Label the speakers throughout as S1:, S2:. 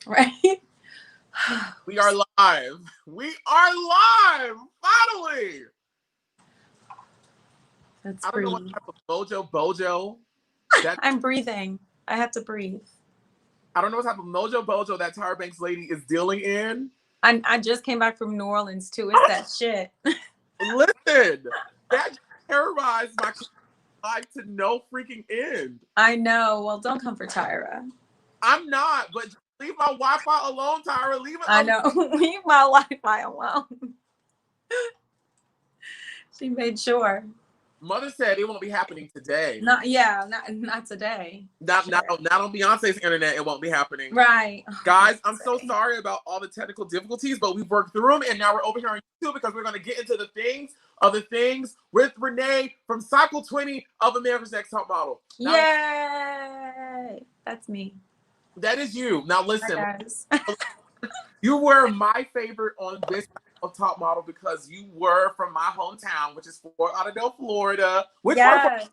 S1: Right?
S2: We are live. We are live. Finally.
S1: Let's
S2: I don't know what
S1: breathe.
S2: type of bojo that
S1: I'm breathing. I have to breathe.
S2: I don't know what type of bojo that Tyra Banks lady is dealing in.
S1: I just came back from New Orleans too. It's that shit.
S2: Listen, that just terrorized my life to no freaking end.
S1: I know. Well, don't come for Tyra.
S2: I'm not, but just leave my Wi-Fi alone, Tyra. Leave it
S1: I
S2: alone.
S1: know. Leave my Wi-Fi alone. She made sure.
S2: Mother said it won't be happening today.
S1: Not today.
S2: Not,
S1: Shit.
S2: not, not on Beyonce's internet. It won't be happening.
S1: Right.
S2: Guys, I'm so sorry about all the technical difficulties, but we've worked through them, and now we're over here on YouTube because we're going to get into the things with Renee from Cycle 20 of America's Next Top Model. Now,
S1: Yay! That's me.
S2: that is you. Now listen,
S1: Hi, guys.
S2: you were my favorite on this of Top Model because you were from my hometown, which is Fort Lauderdale, Florida. Which part of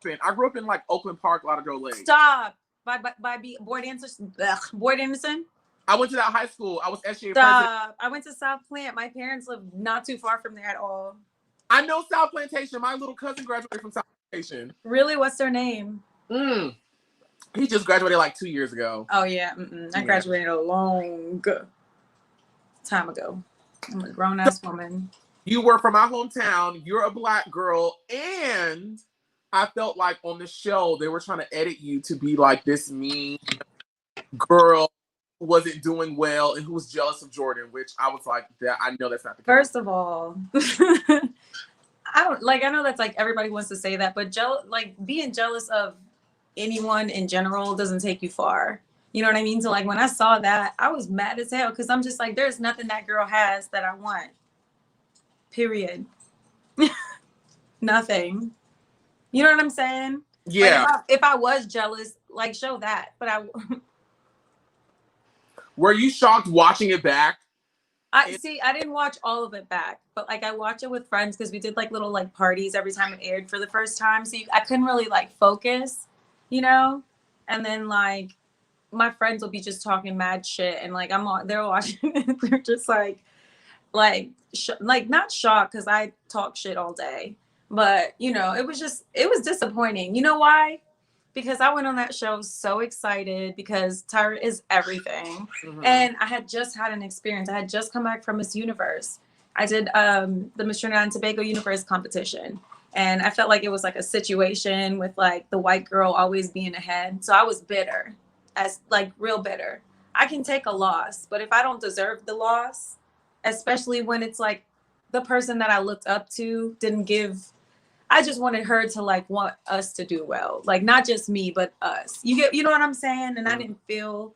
S2: Florida? I grew up in like Oakland Park, Lauderdale Lake.
S1: Stop. By Boyd Anderson. Boyd Anderson.
S2: I went to that high school. I was SGA president.
S1: I went to South Plant. My parents live not too far from there at all.
S2: I know South Plantation. My little cousin graduated from South Plantation.
S1: Really? What's their name?
S2: He just graduated like 2 years ago.
S1: Oh, yeah. I graduated a long time ago. I'm a grown-ass woman.
S2: You were from my hometown. You're a Black girl. And I felt like on the show, they were trying to edit you to be like this mean girl who wasn't doing well and who was jealous of Jourdan, which I was like, that I know that's not the case.
S1: First of all, I know that's like everybody wants to say that, but being jealous of anyone in general doesn't take you far. You know what I mean? So like when I saw that, I was mad as hell because I'm just like, there's nothing that girl has that I want. Period. Nothing. You know what I'm saying?
S2: Yeah.
S1: Like if I was jealous, like show that. But
S2: were you shocked watching it back?
S1: I didn't watch all of it back, but like I watched it with friends because we did like little like parties every time it aired for the first time. So I couldn't really like focus, you know? And then like my friends will be just talking mad shit and like they're watching it. They're just like not shocked because I talk shit all day, but you know, it was disappointing. You know why? Because I went on that show so excited because Tyra is everything. And I had just had an experience. I had just come back from Miss Universe. I did the Miss Trinidad and Tobago Universe competition. And I felt like it was like a situation with like the white girl always being ahead. So I was bitter, as like real bitter. I can take a loss, but if I don't deserve the loss, especially when it's like the person that I looked up to didn't give, I just wanted her to like want us to do well. Like not just me, but us. You know what I'm saying? And I didn't feel,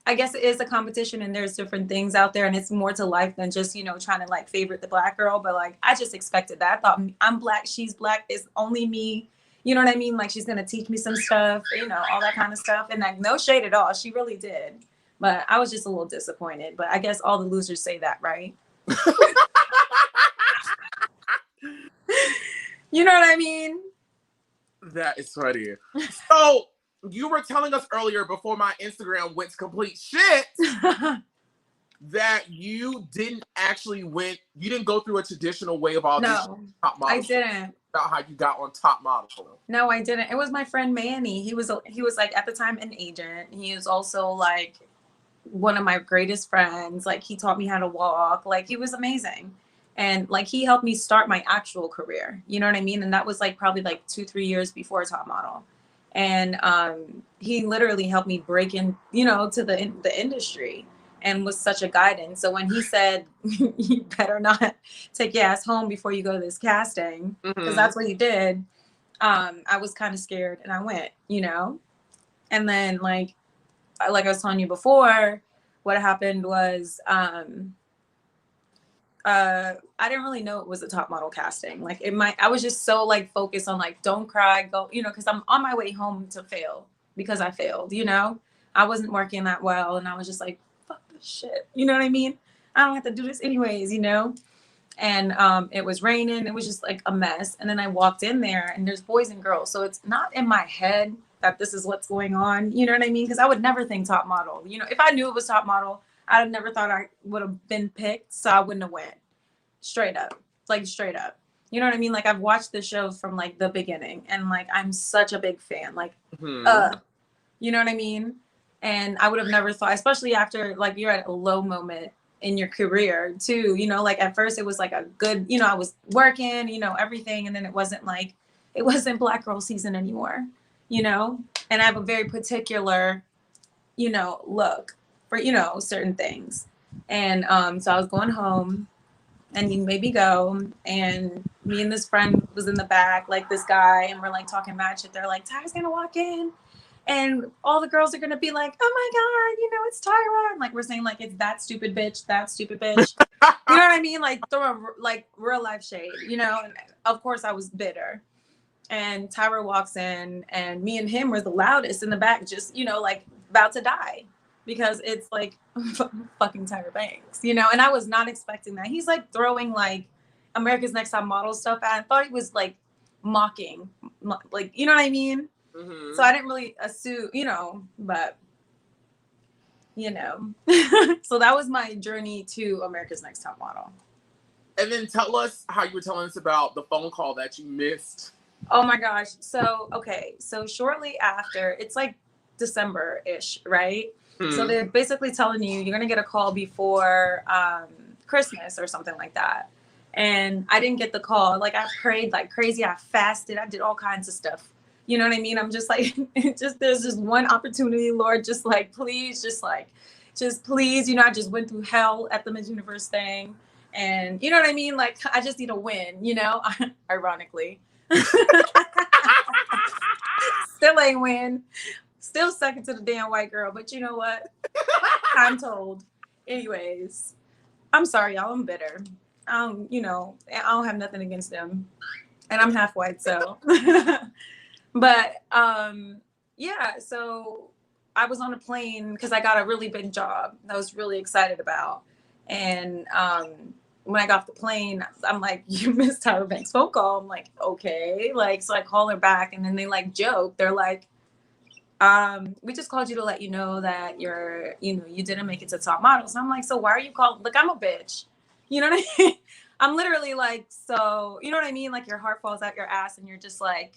S1: I guess it is a competition and there's different things out there and it's more to life than just, you know, trying to like favorite the Black girl. But like, I just expected that. I thought I'm Black, she's Black, it's only me. You know what I mean? Like she's going to teach me some stuff, you know, all that kind of stuff. And like no shade at all. She really did. But I was just a little disappointed. But I guess all the losers say that, right? You know what I mean?
S2: That is funny. So you were telling us earlier before my Instagram went to complete shit that you didn't go through a traditional way of audition.
S1: No,
S2: Top Model.
S1: I didn't.
S2: About how you got on Top Model.
S1: No, I didn't. It was my friend Manny. He was like at the time an agent. He was also like one of my greatest friends. Like he taught me how to walk. Like he was amazing. And like he helped me start my actual career. You know what I mean? And that was like probably like 2-3 years before Top Model. And he literally helped me break in, you know, to the industry and was such a guidance. So when he said, you better not take your ass home before you go to this casting, because that's what he did, I was kind of scared and I went, you know? And then like I was telling you before, what happened was I didn't really know it was a Top Model casting. Like I was just so like focused on like, don't cry, go, you know, because I'm on my way home to fail because I failed, you know, I wasn't working that well. And I was just like, fuck this shit. You know what I mean? I don't have to do this anyways, you know? And it was raining. It was just like a mess. And then I walked in there and there's boys and girls. So it's not in my head that this is what's going on. You know what I mean? Because I would never think top model. You know, if I knew it was top model, I'd have never thought I would have been picked. So I wouldn't have went. Straight up. Like straight up. You know what I mean? Like I've watched the show from like the beginning and like I'm such a big fan. Like you know what I mean? And I would have never thought, especially after like you're at a low moment in your career too, you know, like at first it was like a good, you know, I was working, you know, everything. And then it wasn't Black girl season anymore, you know? And I have a very particular, you know, look for, you know, certain things. And so I was going home and he made me go, and me and this friend was in the back, like this guy, and we're like talking mad shit. They're like, Tyra's gonna walk in and all the girls are gonna be like, oh my God, you know, it's Tyra. And like we're saying like it's that stupid bitch. You know what I mean? Like throw a like real life shade, you know? And of course I was bitter. And Tyra walks in and me and him were the loudest in the back, just, you know, like about to die. Because it's like fucking Tyra Banks, you know? And I was not expecting that. He's like throwing like America's Next Top Model stuff at. I thought he was like mocking, like, you know what I mean? Mm-hmm. So I didn't really assume, you know, but, you know. So that was my journey to America's Next Top Model.
S2: And then tell us how you were telling us about the phone call that you missed.
S1: Oh my gosh. So, okay. So shortly after, it's like December-ish, right? So they're basically telling you you're going to get a call before Christmas or something like that. And I didn't get the call. Like I prayed like crazy. I fasted. I did all kinds of stuff. You know what I mean? I'm just like, there's just one opportunity, Lord, just like, please, just please. You know, I just went through hell at the Miss Universe thing. And you know what I mean? Like, I just need a win, you know, ironically. Still ain't win. Still second to the damn white girl, but you know what? I'm told. Anyways, I'm sorry, y'all. I'm bitter. You know, I don't have nothing against them, and I'm half white, so. But yeah. So I was on a plane because I got a really big job that I was really excited about, and when I got off the plane, I'm like, "You missed Tyra Banks' phone call." I'm like, "Okay." Like, so I call her back, and then they like joke. They're like, we just called you to let you know that you didn't make it to top models. I'm like, so why are you calling? Like, I'm a bitch. You know what I mean? I'm literally like, so, you know what I mean? Like your heart falls out your ass and you're just like,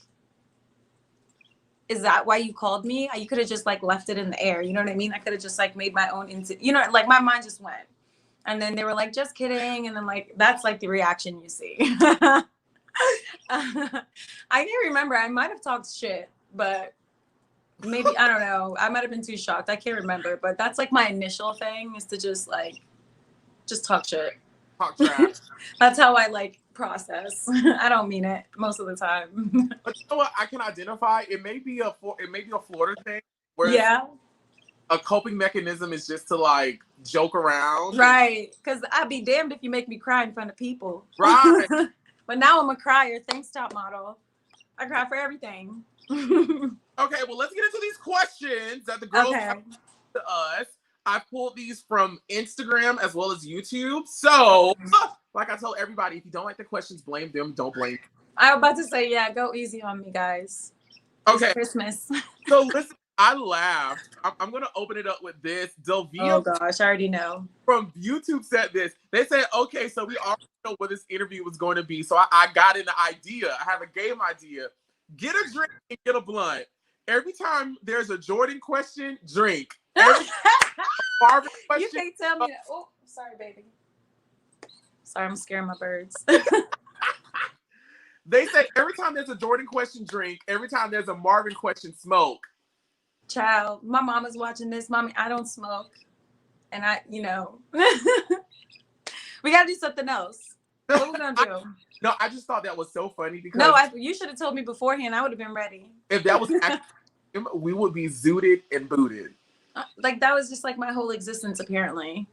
S1: is that why you called me? You could have just like left it in the air. You know what I mean? I could have just like made my own, you know, like my mind just went. And then they were like, just kidding. And then like, that's like the reaction you see. I can't remember. I might've talked shit, but maybe, I don't know. I might have been too shocked. I can't remember, but that's like my initial thing is to just talk shit.
S2: Talk trash.
S1: That's how I like process. I don't mean it most of the time.
S2: But you know what? I can identify. It may be a Florida thing. Where
S1: yeah.
S2: A coping mechanism is just to like joke around.
S1: Right. Because I'd be damned if you make me cry in front of people.
S2: Right.
S1: But now I'm a crier. Thanks, top model. I cry for everything.
S2: Okay, well, let's get into these questions that the girls have to us. I pulled these from Instagram as well as YouTube. So, like I tell everybody, if you don't like the questions, blame them. Don't blame me.
S1: I was about to say, yeah, go easy on me, guys.
S2: Okay.
S1: It's Christmas.
S2: So, listen, I laughed. I'm going to open it up with this. Delvia,
S1: oh, gosh, I already know.
S2: From YouTube said this. They said, okay, so we already know what this interview was going to be. So, I got an idea. I have a game idea. Get a drink and get a blunt. Every time there's a Jourdan question, drink. Marvin question.
S1: You can't tell me that. Oh, sorry, baby. Sorry, I'm scaring my birds.
S2: They say every time there's a Jourdan question, drink. Every time there's a Marvin question, smoke.
S1: Child, my mama's watching this. Mommy, I don't smoke. And we got to do something else. What we going to do?
S2: No, I just thought that was so funny because...
S1: No, you should have told me beforehand. I would have been ready.
S2: If that was actually, we would be zooted and booted.
S1: Like, that was just like my whole existence, apparently.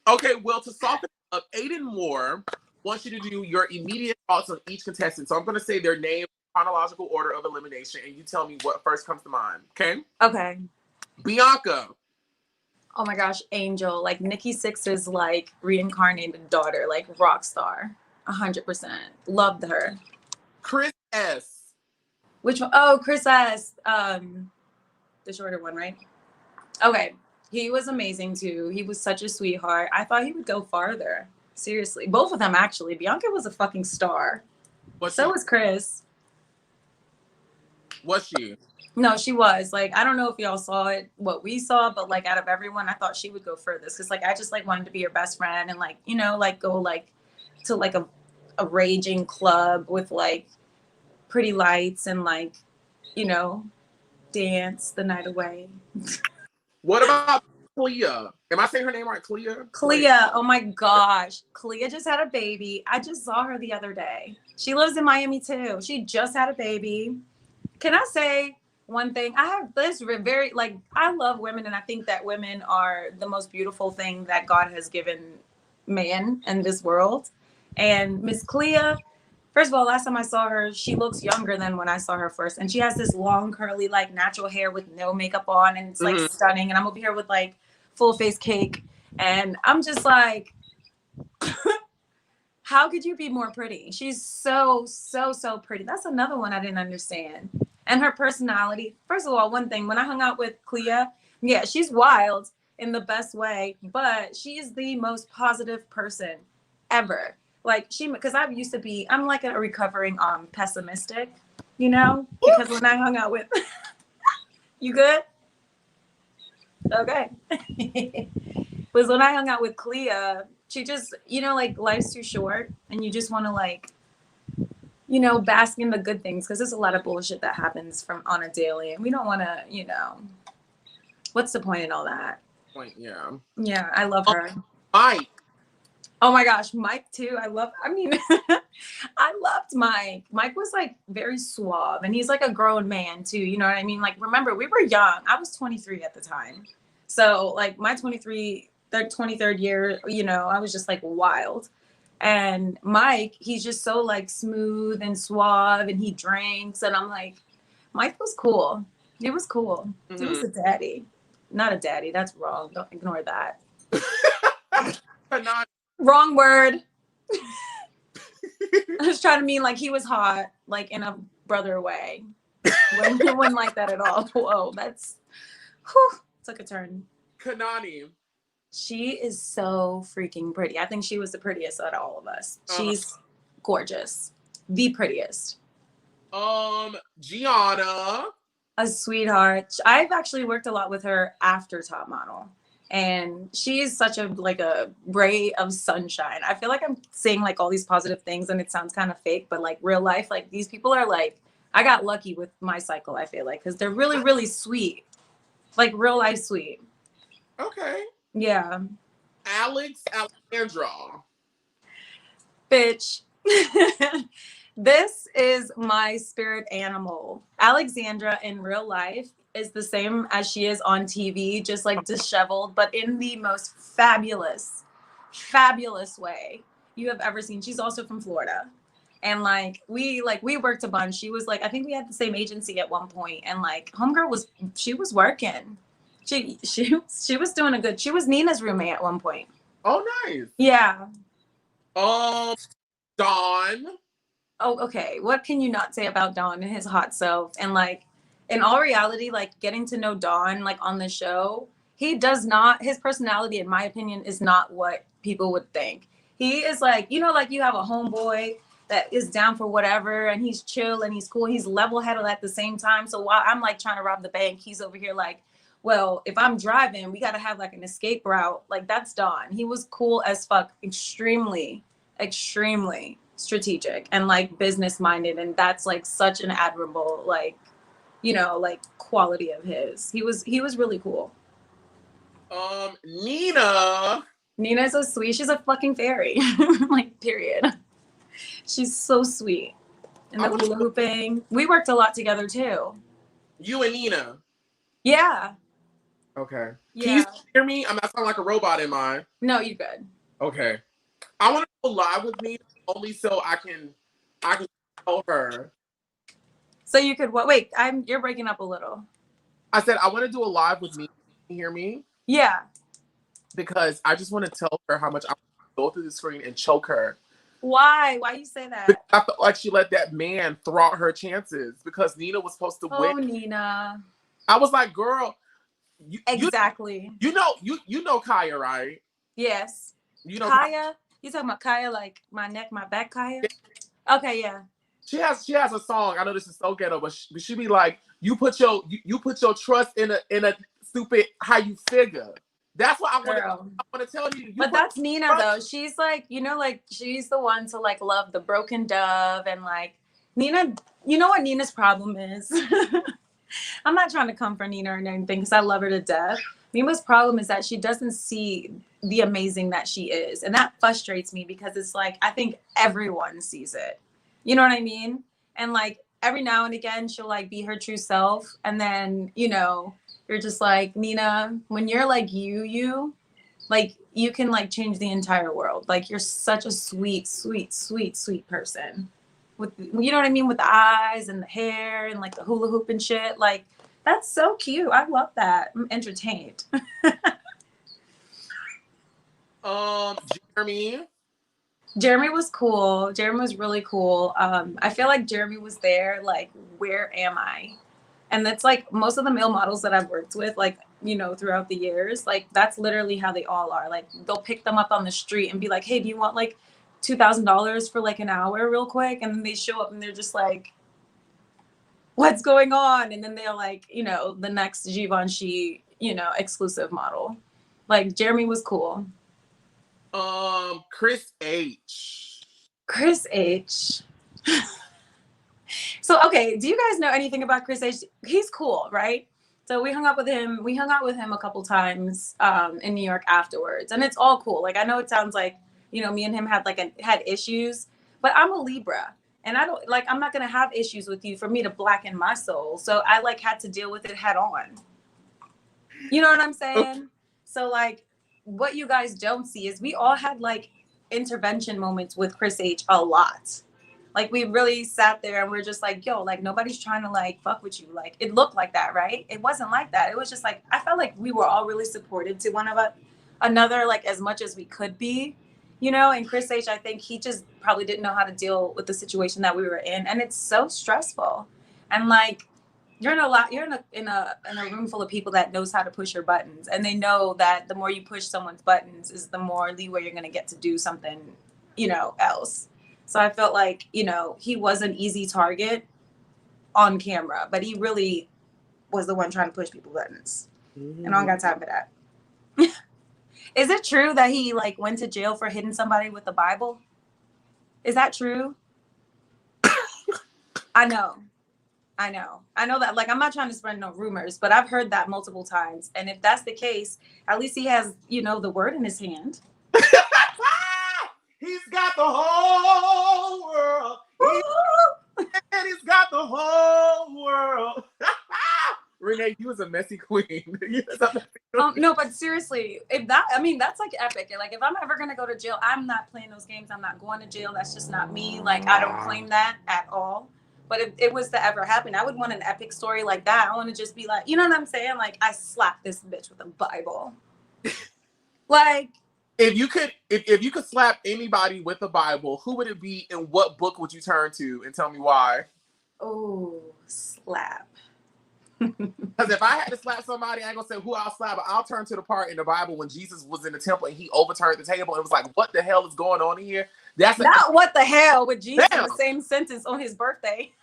S2: Okay, well, to soften up, Aiden Moore wants you to do your immediate thoughts on each contestant. So I'm going to say their name, chronological order of elimination, and you tell me what first comes to mind, okay?
S1: Okay.
S2: Bianca.
S1: Oh my gosh, Angel. Like, Nikki Sixx's, like, reincarnated daughter, like, rock star. 100%. Loved her.
S2: Chris S.
S1: Which one? Oh, Chris S. The shorter one, right? Okay. He was amazing too. He was such a sweetheart. I thought he would go farther. Seriously. Both of them, actually. Bianca was a fucking star. So was Chris.
S2: Was she?
S1: No, she was. Like, I don't know if y'all saw it, what we saw, but like out of everyone, I thought she would go furthest. Cause like I just like wanted to be her best friend and like, you know, like go like to like a raging club with like pretty lights and like, you know, dance the night away.
S2: What about Clea? Am I saying her name right? Clea?
S1: Clea, oh my gosh. Clea just had a baby. I just saw her the other day. She lives in Miami too. She just had a baby. Can I say one thing? I have this very, like, I love women, and I think that women are the most beautiful thing that God has given man in this world. And Miss Clea, first of all, last time I saw her, she looks younger than when I saw her first. And she has this long, curly, like natural hair with no makeup on. And it's like stunning. And I'm over here with like full face cake. And I'm just like, how could you be more pretty? She's so, so, so pretty. That's another one I didn't understand. And her personality. First of all, one thing, when I hung out with Clea, yeah, she's wild in the best way, but she is the most positive person ever. Like because I used to be, I'm like a recovering pessimistic, you know, because when I hung out with, you good? Okay. Was when I hung out with Clea, she just, you know, like life's too short and you just want to like, you know, bask in the good things because there's a lot of bullshit that happens from on a daily and we don't want to, you know, what's the point in all that?
S2: Yeah.
S1: Yeah, I love her.
S2: Mike.
S1: Oh my gosh, Mike too. I loved Mike. Mike was like very suave and he's like a grown man too. You know what I mean? Like, remember, we were young. I was 23 at the time. So like my 23rd year, you know, I was just like wild. And Mike, he's just so like smooth and suave and he drinks. And I'm like, Mike was cool. He was cool. Mm-hmm. He was a daddy. Not a daddy. That's wrong. Don't ignore that. Wrong word. I was trying to mean like he was hot, like in a brother way. When he wasn't like that at all. Whoa, took a turn.
S2: Kanani.
S1: She is so freaking pretty. I think she was the prettiest out of all of us. She's gorgeous. The prettiest.
S2: Gianna.
S1: A sweetheart. I've actually worked a lot with her after Top Model. And she's such a like a ray of sunshine. I feel like I'm saying like all these positive things and it sounds kind of fake, but like real life, like these people are like, I got lucky with my cycle, I feel like, because they're really, really sweet. Like real life sweet.
S2: Okay.
S1: Yeah.
S2: Alexandra.
S1: Bitch. This is my spirit animal. Alexandra in real life is the same as she is on TV, just like disheveled, but in the most fabulous way you have ever seen. She's also from Florida. And like we worked a bunch. She was like, I think we had the same agency at one point. And like homegirl was working. She was doing she was Nina's roommate at one point.
S2: Oh, nice.
S1: Yeah.
S2: Dawn.
S1: Oh, okay. What can you not say about Dawn and his hot self? And like, in all reality, like getting to know Dawn, like on the show, his personality, in my opinion, is not what people would think. He is like, you know, like you have a homeboy that is down for whatever and he's chill and he's cool. He's level-headed at the same time. So while I'm like trying to rob the bank, he's over here like, well, if I'm driving, we got to have like an escape route. Like that's Dawn. He was cool as fuck, extremely, extremely strategic and like business minded. And that's like such an admirable, like, you know, like quality of his. He was really cool. Nina's so sweet. She's a fucking fairy. Like, period. She's so sweet. And the hula hooping. We worked a lot together too.
S2: You and Nina.
S1: Yeah.
S2: Okay.
S1: Yeah.
S2: Can you hear me? I'm not sounding like a robot, am I?
S1: No, you good.
S2: Okay. I want to go live with Nina only so I can tell her.
S1: So you could wait, you're breaking up a little.
S2: I said I want to do a live with me. Can you hear me?
S1: Yeah.
S2: Because I just want to tell her how much I go through the screen and choke her.
S1: Why? Why you say
S2: Because
S1: that?
S2: I felt like she let that man throw out her chances because Nina was supposed to win.
S1: Oh, Nina.
S2: I was like, girl, you you
S1: Exactly.
S2: you know Kaya, right?
S1: Yes.
S2: You know Kaya.
S1: Kaya? You talking about Kaya like my neck, my back Kaya? Okay, yeah.
S2: She has a song. I know this is so ghetto, but she be like, you put your trust in a stupid how you figure. That's what
S1: Girl.
S2: I want to tell you. You
S1: But
S2: put
S1: that's Nina
S2: trust.
S1: though. She's like, like she's the one to like love the broken dove and like Nina, you know what Nina's problem is? I'm not trying to come for Nina or anything because I love her to death. Nina's problem is that she doesn't see the amazing that she is. And that frustrates me because it's like, I think everyone sees it. You know what I mean? And like every now and again, she'll like be her true self. And then, you're just like, Nina, when you're like like you can like change the entire world. Like you're such a sweet, sweet, sweet, sweet person. With you know what I mean? With the eyes and the hair and like the hula hoop and shit. Like that's so cute. I love that. I'm entertained.
S2: Jeremy.
S1: Jeremy was cool. Jeremy was really cool. I feel like Jeremy was there, like, where am I? And that's like most of the male models that I've worked with, like, throughout the years, like that's literally how they all are. Like they'll pick them up on the street and be like, hey, do you want like $2,000 for like an hour real quick? And then they show up and they're just like, what's going on? And then they're like, the next Givenchy, exclusive model. Like Jeremy was cool.
S2: Chris H.
S1: Chris H. So, okay, do you guys know anything about Chris H? He's cool, right? So we hung out with him a couple times in New York afterwards, and it's all cool. Like I know it sounds like me and him had issues, but I'm a Libra, and I'm not gonna have issues with you for me to blacken my soul. So I like had to deal with it head on. You know what I'm saying? So like, what you guys don't see is we all had like intervention moments with Chris H a lot. Like we really sat there and we're just like, yo, like nobody's trying to like fuck with you. Like it looked like that, right? It wasn't like that. It was just like I felt like we were all really supportive to one of another, like as much as we could be, And Chris H, I think he just probably didn't know how to deal with the situation that we were in, and it's so stressful. And like you're in a room full of people that knows how to push your buttons, and they know that the more you push someone's buttons is the more leeway you're gonna get to do something, else. So I felt like, he was an easy target on camera, but he really was the one trying to push people's buttons. And I don't got time for that. Is it true that he like went to jail for hitting somebody with the Bible? Is that true? I know that. Like, I'm not trying to spread no rumors, but I've heard that multiple times. And if that's the case, at least he has, the word in his hand.
S2: He's got the whole world. And he's got the whole world. Renee, you was a messy queen.
S1: No, but seriously, that's like epic. Like, if I'm ever gonna go to jail, I'm not playing those games. I'm not going to jail. That's just not me. Like, I don't claim that at all. But if it was to ever happen, I would want an epic story like that. I want to just be like, you know what I'm saying? Like, I slapped this bitch with a Bible. Like,
S2: if you could slap anybody with a Bible, who would it be and what book would you turn to and tell me why?
S1: Oh, slap.
S2: Because if I had to slap somebody, I ain't gonna say who I'll slap, but I'll turn to the part in the Bible when Jesus was in the temple and he overturned the table and it was like, what the hell is going on in here? That's
S1: not what the hell with Jesus in the same sentence on his birthday.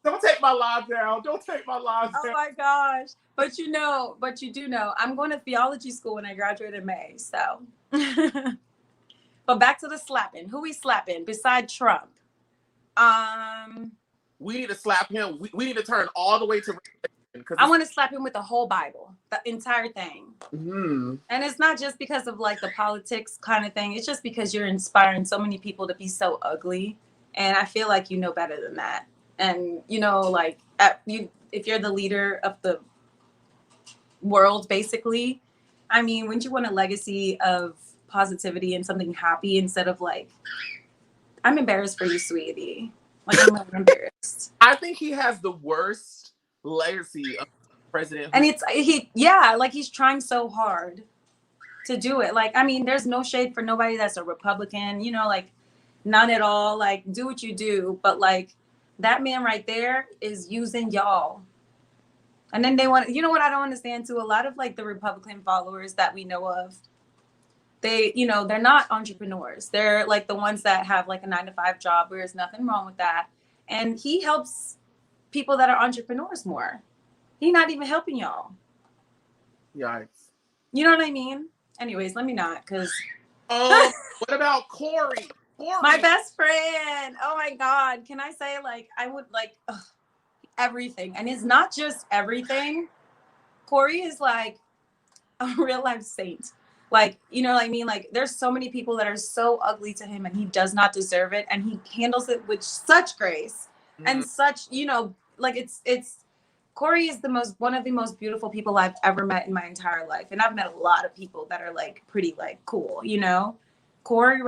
S2: Don't take my live down. Don't take my live down.
S1: Oh my gosh. But you do know, I'm going to theology school when I graduate in May. So, but back to the slapping. Who we slapping beside Trump?
S2: We need to slap him. We need to turn all the way to.
S1: I want to slap him with the whole Bible, the entire thing.
S2: Mm-hmm. And
S1: it's not just because of like the politics kind of thing. It's just because you're inspiring so many people to be so ugly. And I feel like you know better than that. And, like if you're the leader of the world, basically, I mean, wouldn't you want a legacy of positivity and something happy instead of like, I'm embarrassed for you, sweetie. Like, I'm really embarrassed.
S2: I think he has the worst legacy of president.
S1: And he's trying so hard. to do it. Like, I mean, there's no shade for nobody that's a Republican, you know, like none at all. Like, do what you do. But like that man right there is using y'all. And then they want, you know what I don't understand too? A lot of like the Republican followers that we know of, they, you know, they're not entrepreneurs. They're like the ones that have like a 9-to-5 job, where there's nothing wrong with that. And he helps people that are entrepreneurs more. He's not even helping y'all.
S2: Yikes.
S1: You know what I mean? Anyways, let me not, because
S2: what about Corey?
S1: My best friend. Oh my God. Can I say, like, I would like everything. And it's not just everything. Corey is like a real life saint. Like, you know what I mean? Like, there's so many people that are so ugly to him and he does not deserve it. And he handles it with such grace and such, you know, like it's Corey is one of the most beautiful people I've ever met in my entire life. And I've met a lot of people that are like pretty like cool, you know? Corey.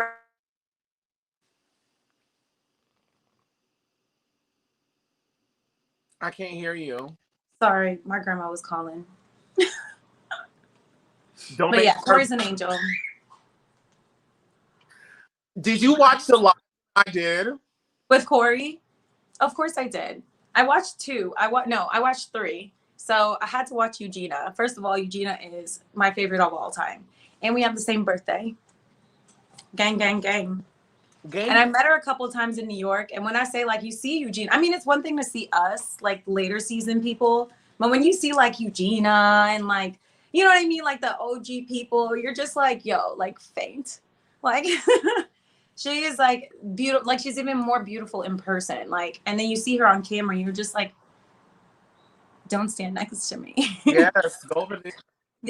S2: I can't hear you.
S1: Sorry, my grandma was calling.
S2: But
S1: yeah, Corey's an angel.
S2: Did you watch the live I did?
S1: With Corey? Of course I did. I watched 2. I watched 3. So I had to watch Eugenia. First of all, Eugenia is my favorite of all time. And we have the same birthday. Gang, gang, gang. And I met her a couple of times in New York. And when I say, like, you see Eugenia, I mean, it's one thing to see us, like, later season people. But when you see, like, Eugenia and, like, you know what I mean? Like, the OG people, you're just like, yo, like, faint. Like, she is, like, beautiful. Like, she's even more beautiful in person. Like, and then you see her on camera, and you're just like, don't stand next to me.
S2: Yes, go over there.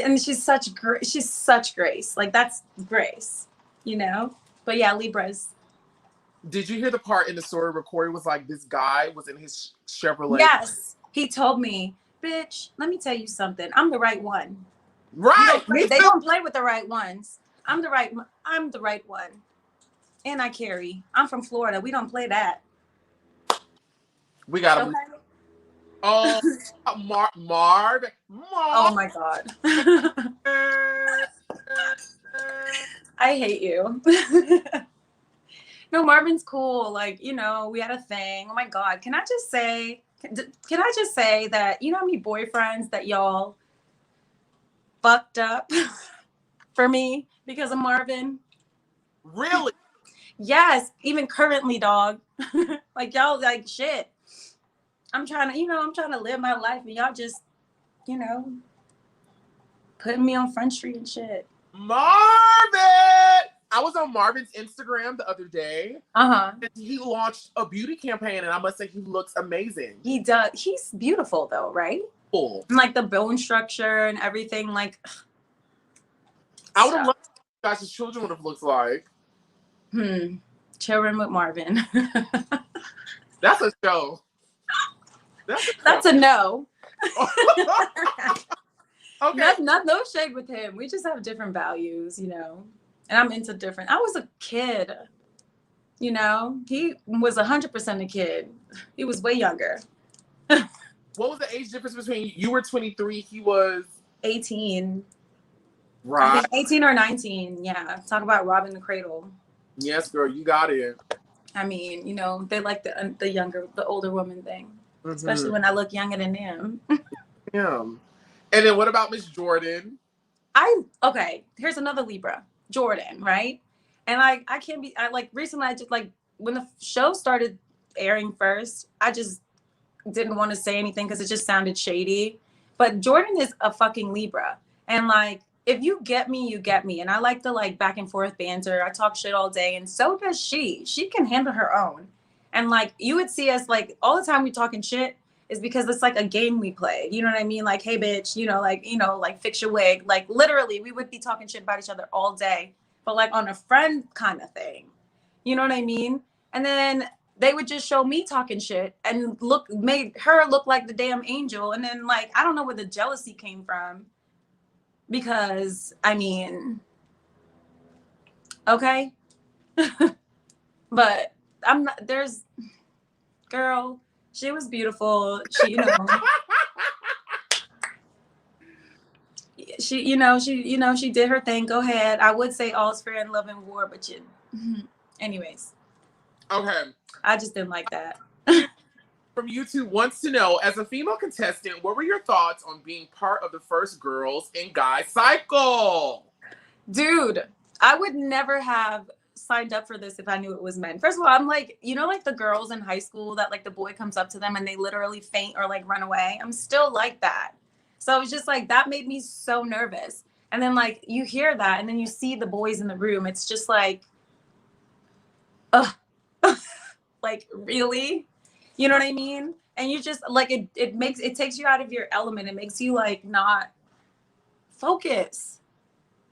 S1: And she's such grace. Like, that's grace, you know? But yeah, Libras.
S2: Did you hear the part in the story where Corey was like, this guy was in his Chevrolet?
S1: Yes. He told me, bitch, let me tell you something. I'm the right one.
S2: Right.
S1: They don't play with the right ones. I'm the right one. And I carry. I'm from Florida. We don't play that.
S2: We got him.
S1: Okay.
S2: Oh, Marv.
S1: Oh my God. I hate you. No, Marvin's cool. Like, you know, we had a thing. Oh my God. Can I just say that, you know how many boyfriends that y'all fucked up for me because of Marvin?
S2: Really?
S1: Yes. Even currently, dog. Like, y'all like shit. I'm trying to live my life and y'all just, you know, putting me on Front Street and shit.
S2: Marvin! I was on Marvin's Instagram the other day. And he launched a beauty campaign, and I must say he looks amazing.
S1: He does. He's beautiful though, right?
S2: Cool.
S1: And like the bone structure and everything. Like,
S2: I would have loved what you guys' children would have looked like.
S1: Children with Marvin.
S2: That's a show.
S1: That's a no.
S2: Okay.
S1: No shade with him. We just have different values, you know. And I'm into different. I was a kid, you know. He was 100% a kid. He was way younger.
S2: What was the age difference between you were 23, he was
S1: 18.
S2: Right.
S1: I think 18 or 19. Yeah. Talk about robbing the cradle.
S2: Yes, girl, you got it.
S1: I mean, you know, they like the older woman thing. Especially when I look younger than them.
S2: Yeah. And then what about Miss Jourdan?
S1: Here's another Libra. Jourdan, right? And I recently I just like when the show started airing first, I just didn't want to say anything because it just sounded shady. But Jourdan is a fucking Libra. And like if you get me, you get me. And I like the like back and forth banter. I talk shit all day, and so does she. She can handle her own. And like you would see us like all the time we talking shit is because it's like a game we play. You know what I mean? Like, hey bitch, like fix your wig. Like literally we would be talking shit about each other all day, but like on a friend kind of thing. You know what I mean? And then they would just show me talking shit and made her look like the damn angel. And then like, I don't know where the jealousy came from because I mean, okay. But girl, she was beautiful. She, you know, she did her thing. Go ahead. I would say all's fair in love and war, but anyways.
S2: Okay.
S1: I just didn't like that.
S2: From YouTube wants to know, as a female contestant, what were your thoughts on being part of the first girls and guys cycle?
S1: Dude, I would never have signed up for this if I knew it was men. First of all, I'm like, like the girls in high school that like the boy comes up to them and they literally faint or like run away. I'm still like that. So it's just like that made me so nervous. And then like you hear that and then you see the boys in the room. It's just like, ugh. Like, really? You know what I mean? And you just like it takes you out of your element. It makes you like not focus.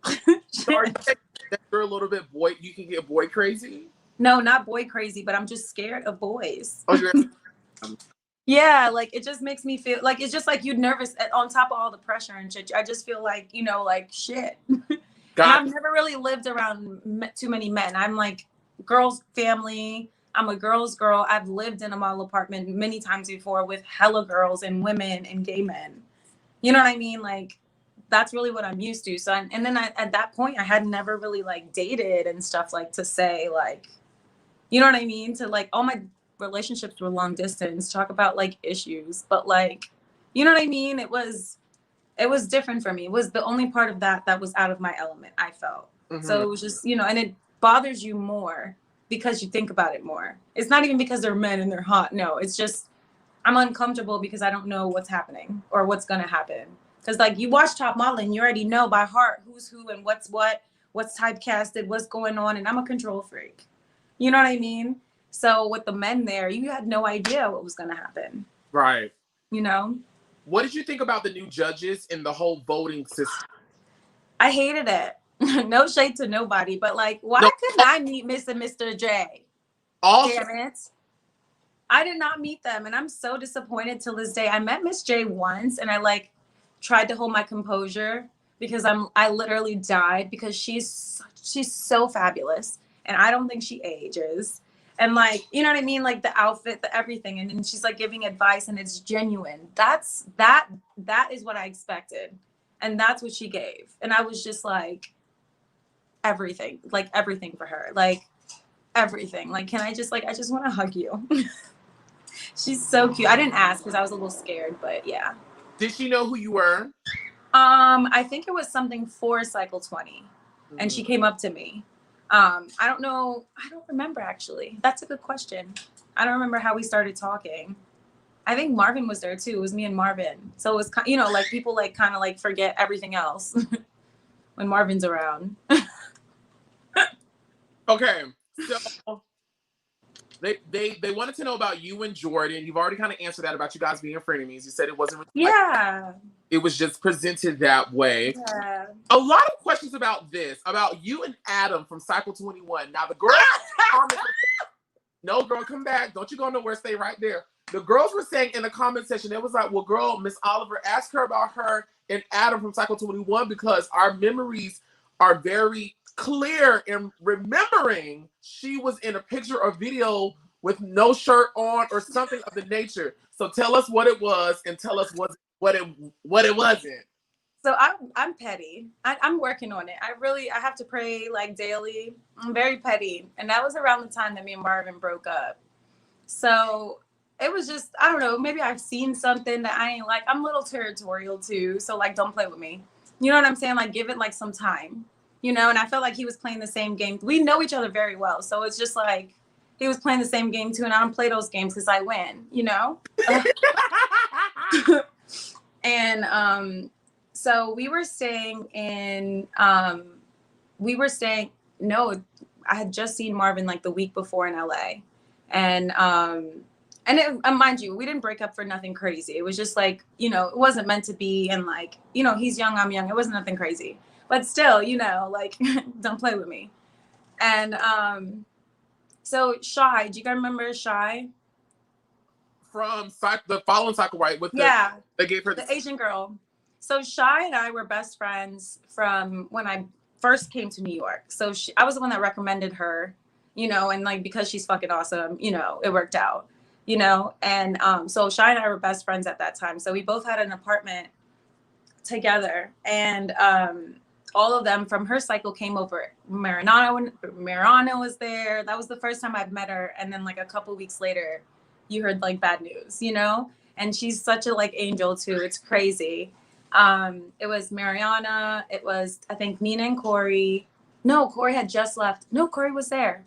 S2: So are you saying that you're a little bit boy, you can get boy crazy?
S1: No, not boy crazy, but I'm just scared of boys.
S2: Oh, you're
S1: Yeah, like it just makes me feel like it's just like you're nervous on top of all the pressure and shit. I just feel like, like shit. And I've never really lived around too many men. I'm like girls' family. I'm a girl's girl. I've lived in a model apartment many times before with hella girls and women and gay men. You know what I mean? Like, that's really what I'm used to. So, and then at that point, I had never really like dated and stuff like to say like, you know what I mean? To like, all my relationships were long distance, talk about like issues, but like, you know what I mean? It was different for me. It was the only part of that was out of my element, I felt. Mm-hmm. So it was just, and it bothers you more because you think about it more. It's not even because they're men and they're hot. No, it's just I'm uncomfortable because I don't know what's happening or what's going to happen. Because like you watch Top Model and you already know by heart who's who and what's typecasted, what's going on. And I'm a control freak. You know what I mean? So with the men there, you had no idea what was going to happen.
S2: Right.
S1: What
S2: did you think about the new judges and the whole voting system?
S1: I hated it. No shade to nobody, but like, why couldn't I meet Miss and Mr. J? Damn it. I did not meet them, and I'm so disappointed till this day. I met Miss J once, and I like tried to hold my composure because I literally died because she's so fabulous, and I don't think she ages. And like, you know what I mean? Like the outfit, the everything, and then she's like giving advice, and it's genuine. That is what I expected, and that's what she gave, and I was just like, everything for her, like everything. Like, can I just I just want to hug you. She's so cute. I didn't ask because I was a little scared, but yeah.
S2: Did she know who you were?
S1: I think it was something for Cycle 20, and she came up to me. I don't know. I don't remember actually. That's a good question. I don't remember how we started talking. I think Marvin was there too. It was me and Marvin. So it was, like people like kind of like forget everything else when Marvin's around.
S2: Okay, so they wanted to know about you and Jourdan. You've already kind of answered that about you guys being frenemies. You said it wasn't really it was just presented that way.
S1: Yeah.
S2: A lot of questions about this, about you and Adam from Cycle 21. Now the girls no girl, come back. Don't you go nowhere, stay right there. The girls were saying in the comment section, it was like, well, girl, Miss Oliver, ask her about her and Adam from Cycle 21 because our memories are very clear in remembering she was in a picture or video with no shirt on or something of the nature. So tell us what it was and tell us what it wasn't.
S1: So I'm petty. I'm working on it. I have to pray like daily. I'm very petty. And that was around the time that me and Marvin broke up. So it was just, I don't know, maybe I've seen something that I ain't like. I'm a little territorial too. So like, don't play with me. You know what I'm saying? Like give it like some time. And I felt like he was playing the same game. We know each other very well. So it's just like, he was playing the same game too. And I don't play those games because I win, And so we were staying in, I had just seen Marvin like the week before in LA. And mind you, we didn't break up for nothing crazy. It was just like, it wasn't meant to be. And like, he's young, I'm young. It wasn't nothing crazy. But still, like, don't play with me. And so Shy, do you guys remember Shy?
S2: From the following cycle, right? They gave her
S1: the Asian girl. So Shy and I were best friends from when I first came to New York. So I was the one that recommended her, and like because she's fucking awesome, it worked out, And so Shy and I were best friends at that time. So we both had an apartment together, and all of them from her cycle came over. Mariana was there. That was the first time I've met her. And then like a couple weeks later, you heard like bad news, you know? And she's such a like angel too. It's crazy. It was Mariana. It was, I think, Nina and Corey. No, Corey had just left. No, Corey was there.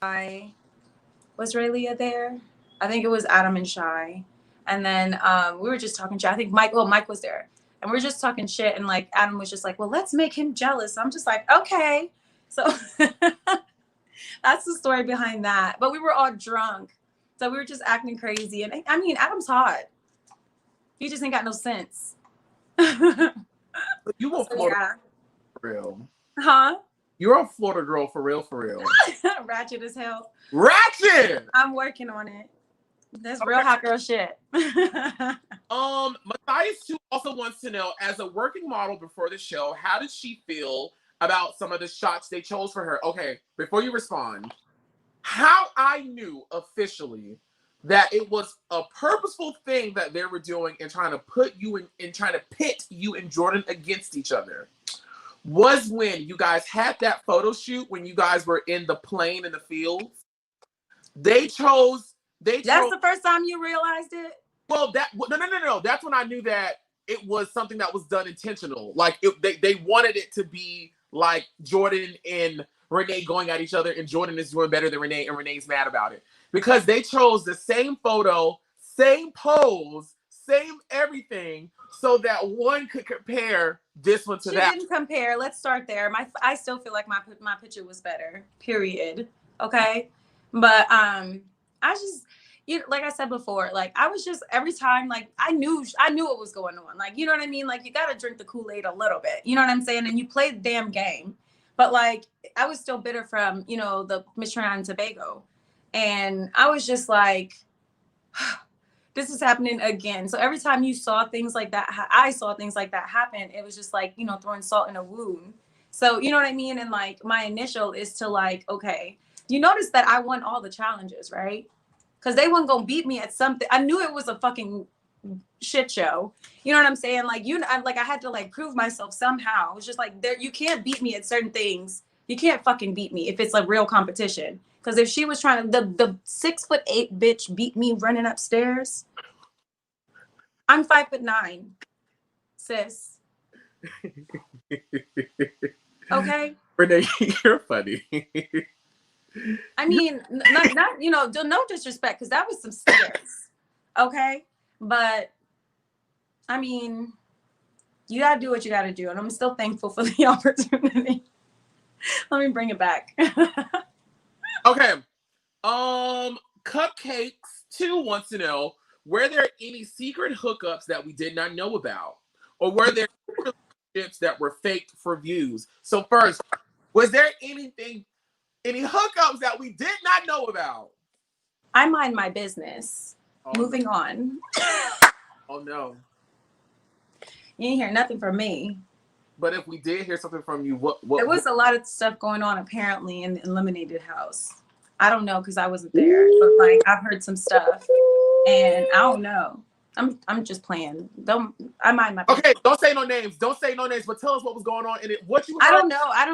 S1: Was Raylia there? I think it was Adam and Shy. And then we were just talking shit. I think Mike was there. And we were just talking shit. And like Adam was just like, well, let's make him jealous. I'm just like, okay. So that's the story behind that. But we were all drunk. So we were just acting crazy. And I mean, Adam's hot. He just ain't got no sense.
S2: You were Florida for real.
S1: Huh?
S2: You're a Florida girl for real, for real.
S1: Ratchet as hell.
S2: Ratchet!
S1: I'm working on it. That's real hot girl shit.
S2: Matthias too also wants to know, as a working model before the show, how did she feel about some of the shots they chose for her? Okay, before you respond, how I knew officially that it was a purposeful thing that they were doing and trying to put you in trying to pit you and Jourdan against each other was when you guys had that photo shoot when you guys were in the plane in the fields. That's the first time you realized it? Well, no. That's when I knew that it was something that was done intentional. Like they wanted it to be like Jourdan and Renee going at each other, and Jourdan is doing better than Renee, and Renee's mad about it. Because they chose the same photo, same pose, same everything, so that one could compare this one to that.
S1: She didn't compare. Let's start there. I still feel like my picture was better. Period. Okay, but I just, like I said before, like I was just every time like I knew what was going on. Like, you know what I mean? Like you got to drink the Kool-Aid a little bit. You know what I'm saying? And you play the damn game. But like I was still bitter from the Miss Trinidad and Tobago, and I was just like, this is happening again. So every time you saw things like that, I saw things like that happen. It was just like throwing salt in a wound. So you know what I mean? And like my initial is to like, okay, you notice that I won all the challenges, right? Because they weren't gonna beat me at something. I knew it was a fucking shit show. You know what I'm saying? Like I had to like prove myself somehow. It was just like you can't beat me at certain things. You can't fucking beat me if it's a real competition. Because if she was trying to, the 6'8" bitch beat me running upstairs. I'm 5'9", sis. Okay.
S2: Renee, you're funny.
S1: I mean, not no disrespect, because that was some stairs. Okay, but I mean, you gotta do what you gotta do, and I'm still thankful for the opportunity. Let me bring it back.
S2: Okay. Cupcakes 2 wants to know, were there any secret hookups that we did not know about? Or were there relationships that were faked for views? So first, was there any hookups that we did not know about?
S1: I mind my business.
S2: Oh,
S1: Moving on.
S2: Oh no.
S1: You ain't hear nothing from me.
S2: But if we did hear something from you, what?
S1: There was a lot of stuff going on apparently in the Eliminated House. I don't know because I wasn't there, but like I've heard some stuff, and I don't know. I'm just playing. I mind my business.
S2: Okay, don't say no names. Don't say no names, but tell us what was going on in it. What you?
S1: I don't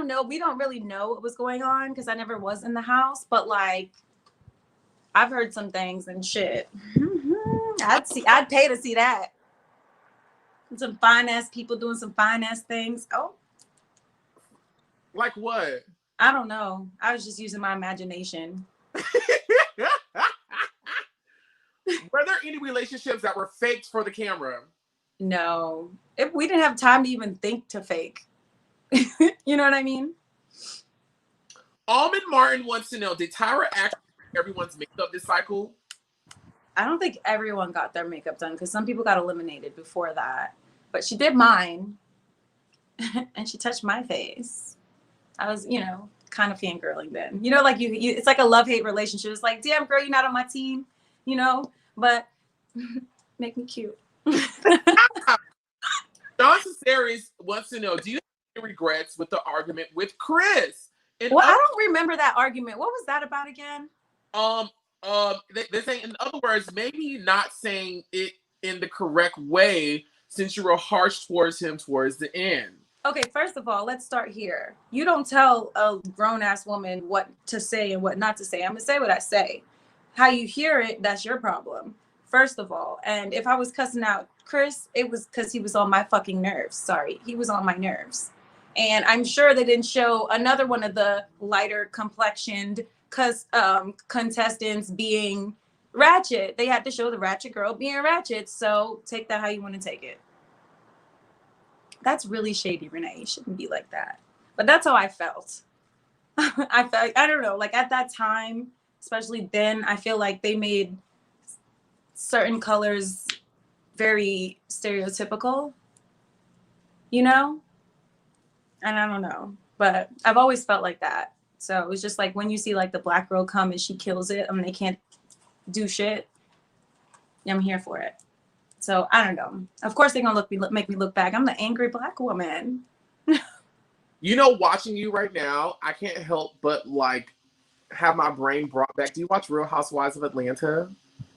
S1: know. We don't really know what was going on because I never was in the house. But like, I've heard some things and shit. I'd pay to see that. Some fine ass people doing some fine ass things. Oh,
S2: like what?
S1: I don't know. I was just using my imagination.
S2: Were there any relationships that were faked for the camera?
S1: No. If we didn't have time to even think to fake. You know what I mean?
S2: Almond Martin wants to know, did Tyra actually do everyone's makeup this cycle?
S1: I don't think everyone got their makeup done because some people got eliminated before that. But she did mine. And she touched my face. I was, kind of fangirling then. Like you it's like a love-hate relationship. It's like, damn girl, you're not on my team, but make me cute.
S2: John Cesaris wants to know, do you have any regrets with the argument with Chris?
S1: Well, I don't remember that argument. What was that about again?
S2: They're saying, in other words, maybe not saying it in the correct way since you were harsh towards him towards the end.
S1: Okay, first of all, let's start here. You don't tell a grown-ass woman what to say and what not to say. I'm gonna say what I say. How you hear it, that's your problem. First of all, and if I was cussing out Chris, it was because he was on my fucking nerves. Sorry, he was on my nerves. And I'm sure they didn't show another one of the lighter complexioned contestants being ratchet. They had to show the ratchet girl being ratchet. So take that how you want to take it. That's really shady, Renee. You shouldn't be like that. But that's how I felt. I felt, I don't know, like at that time, especially then, I feel like they made certain colors very stereotypical, you know? And I don't know, but I've always felt like that. So it was just like when you see like the black girl come and she kills it, I mean, they can't do shit. I'm here for it. So I don't know. Of course they're gonna make me look back. I'm the angry black woman.
S2: You know, watching you right now, I can't help but like have my brain brought back. Do you watch Real Housewives of Atlanta?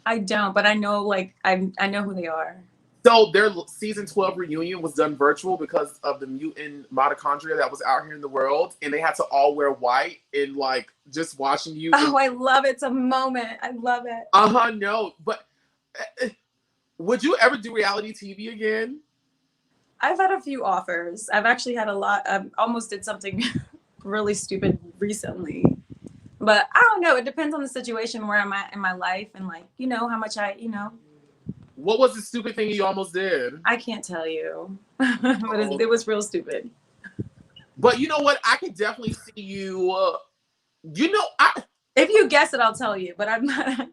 S1: I don't, but I know like I know who they are.
S2: So their season 12 reunion was done virtual because of the mutant mitochondria that was out here in the world, and they had to all wear white. And like just watching you.
S1: Oh, I love it. It's a moment. I love it.
S2: No, but would you ever do reality TV again?
S1: I've had a few offers. I've actually had a lot. I almost did something really stupid recently, but I don't know. It depends on the situation where I'm at in my life and like, you know, how much
S2: What was the stupid thing you almost did?
S1: I can't tell you, but it was real stupid.
S2: But you know what? I could definitely see you.
S1: If you guess it, I'll tell you. But I'm not.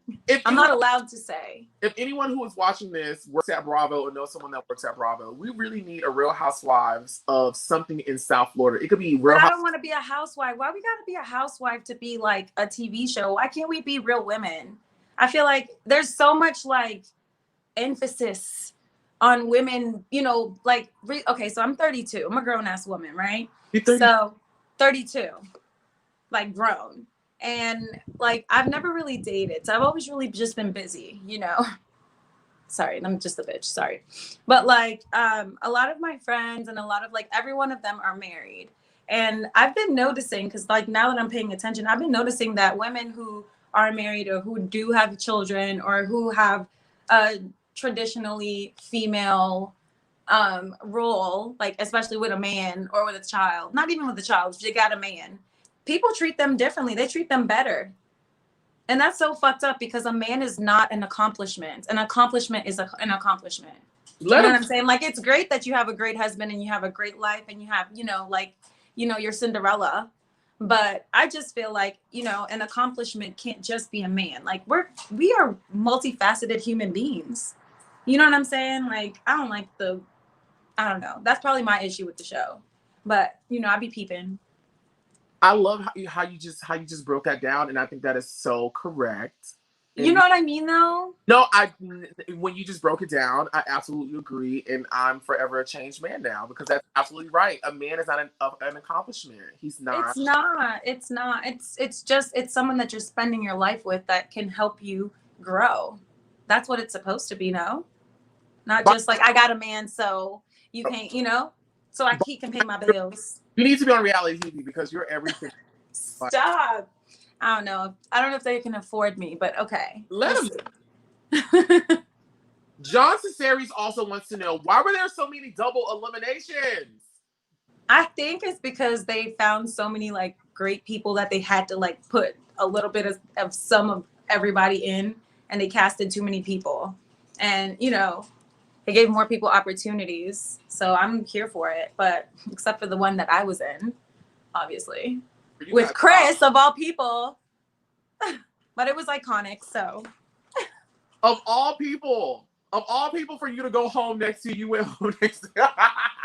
S1: I'm not allowed to say.
S2: If anyone who is watching this works at Bravo or knows someone that works at Bravo, we really need a Real Housewives of something in South Florida. It could be Real.
S1: But I don't want to be a housewife. Why we gotta be a housewife to be like a TV show? Why can't we be real women? I feel like there's so much like emphasis on women, you know, like okay, so I'm 32. I'm a grown-ass woman, right? So 32, like grown. And like I've never really dated. So I've always really just been busy, you know. Sorry, I'm just a bitch, sorry. But like a lot of my friends and a lot of like every one of them are married. And I've been noticing, because like now that I'm paying attention, I've been noticing that women who are married or who do have children or who have traditionally female role, like especially with a man or with a child, not even with a child, if they got a man, people treat them differently. They treat them better. And that's so fucked up because a man is not an accomplishment. An accomplishment is an accomplishment. You know what I'm saying? Like, it's great that you have a great husband and you have a great life and you have, you know, like, you know, you're Cinderella. But I just feel like, you know, an accomplishment can't just be a man. Like we are multifaceted human beings. You know what I'm saying? Like, I don't know. That's probably my issue with the show. But, you know, I be peeping.
S2: I love how you just broke that down, and I think that is so correct.
S1: You know what I mean, though?
S2: No, when you just broke it down, I absolutely agree, and I'm forever a changed man now because that's absolutely right. A man is not an accomplishment. He's not.
S1: It's not. It's someone that you're spending your life with that can help you grow. That's what it's supposed to be, no? Not just like I got a man, so you can't, you know, so he can pay my bills.
S2: You need to be on reality TV because you're everything.
S1: Stop. I don't know if they can afford me, but okay.
S2: Let them. John Cesaris also wants to know, why were there so many double eliminations?
S1: I think it's because they found so many like great people that they had to like put a little bit of some of everybody in, and they casted too many people. And, you know, it gave more people opportunities. So I'm here for it. But except for the one that I was in, obviously. With Chris, of all people. But it was iconic, so.
S2: Of all people for you to go home next to, you went home next to.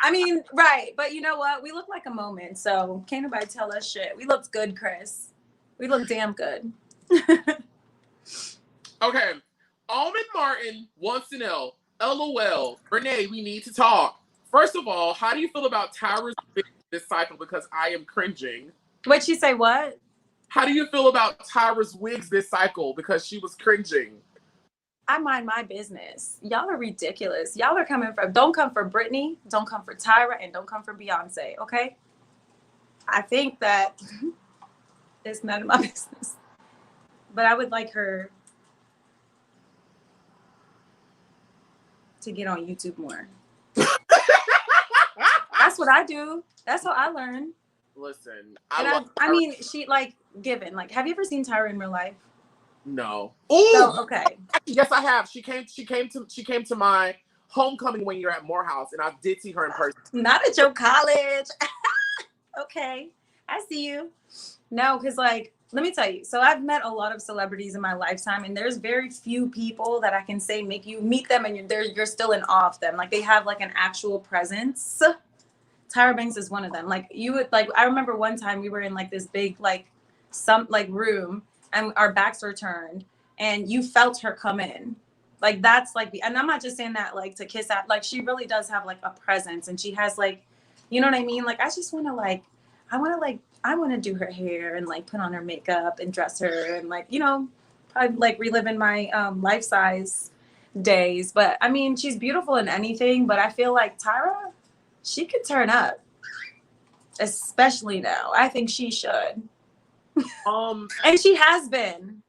S1: I mean, right. But you know what? We look like a moment, so can't nobody tell us shit. We looked good, Chris. We look damn good.
S2: Okay. Almond Martin wants to know, LOL, Renee, we need to talk. First of all, how do you feel about Tyra's this cycle? Because I am cringing.
S1: What'd she say? What?
S2: How do you feel about Tyra's wigs this cycle? Because she was cringing.
S1: I mind my business. Y'all are ridiculous. Y'all are don't come for Britney, don't come for Tyra, and don't come for Beyonce, okay? I think that it's none of my business. But I would like her to get on YouTube more. That's what I do. That's how I learn.
S2: Listen,
S1: I mean, she like given. Like, have you ever seen Tyra in real life?
S2: No. Oh,
S1: so, okay.
S2: Yes, I have. She came to my homecoming when you're at Morehouse, and I did see her in person.
S1: Not at your college. Okay, I see you. No, because like, let me tell you. So I've met a lot of celebrities in my lifetime, and there's very few people that I can say make you meet them and you're still in awe of them. Like they have like an actual presence. Tyra Banks is one of them. Like you would like. I remember one time we were in like this big room, and our backs were turned, and you felt her come in. Like that's like and I'm not just saying that like to kiss at. Like she really does have like a presence, and she has like, you know what I mean? Like I just want to I want to do her hair and like put on her makeup and dress her and like, you know, probably like reliving my life size days. But I mean, she's beautiful in anything, but I feel like Tyra, she could turn up, especially now. I think she should. And she has been.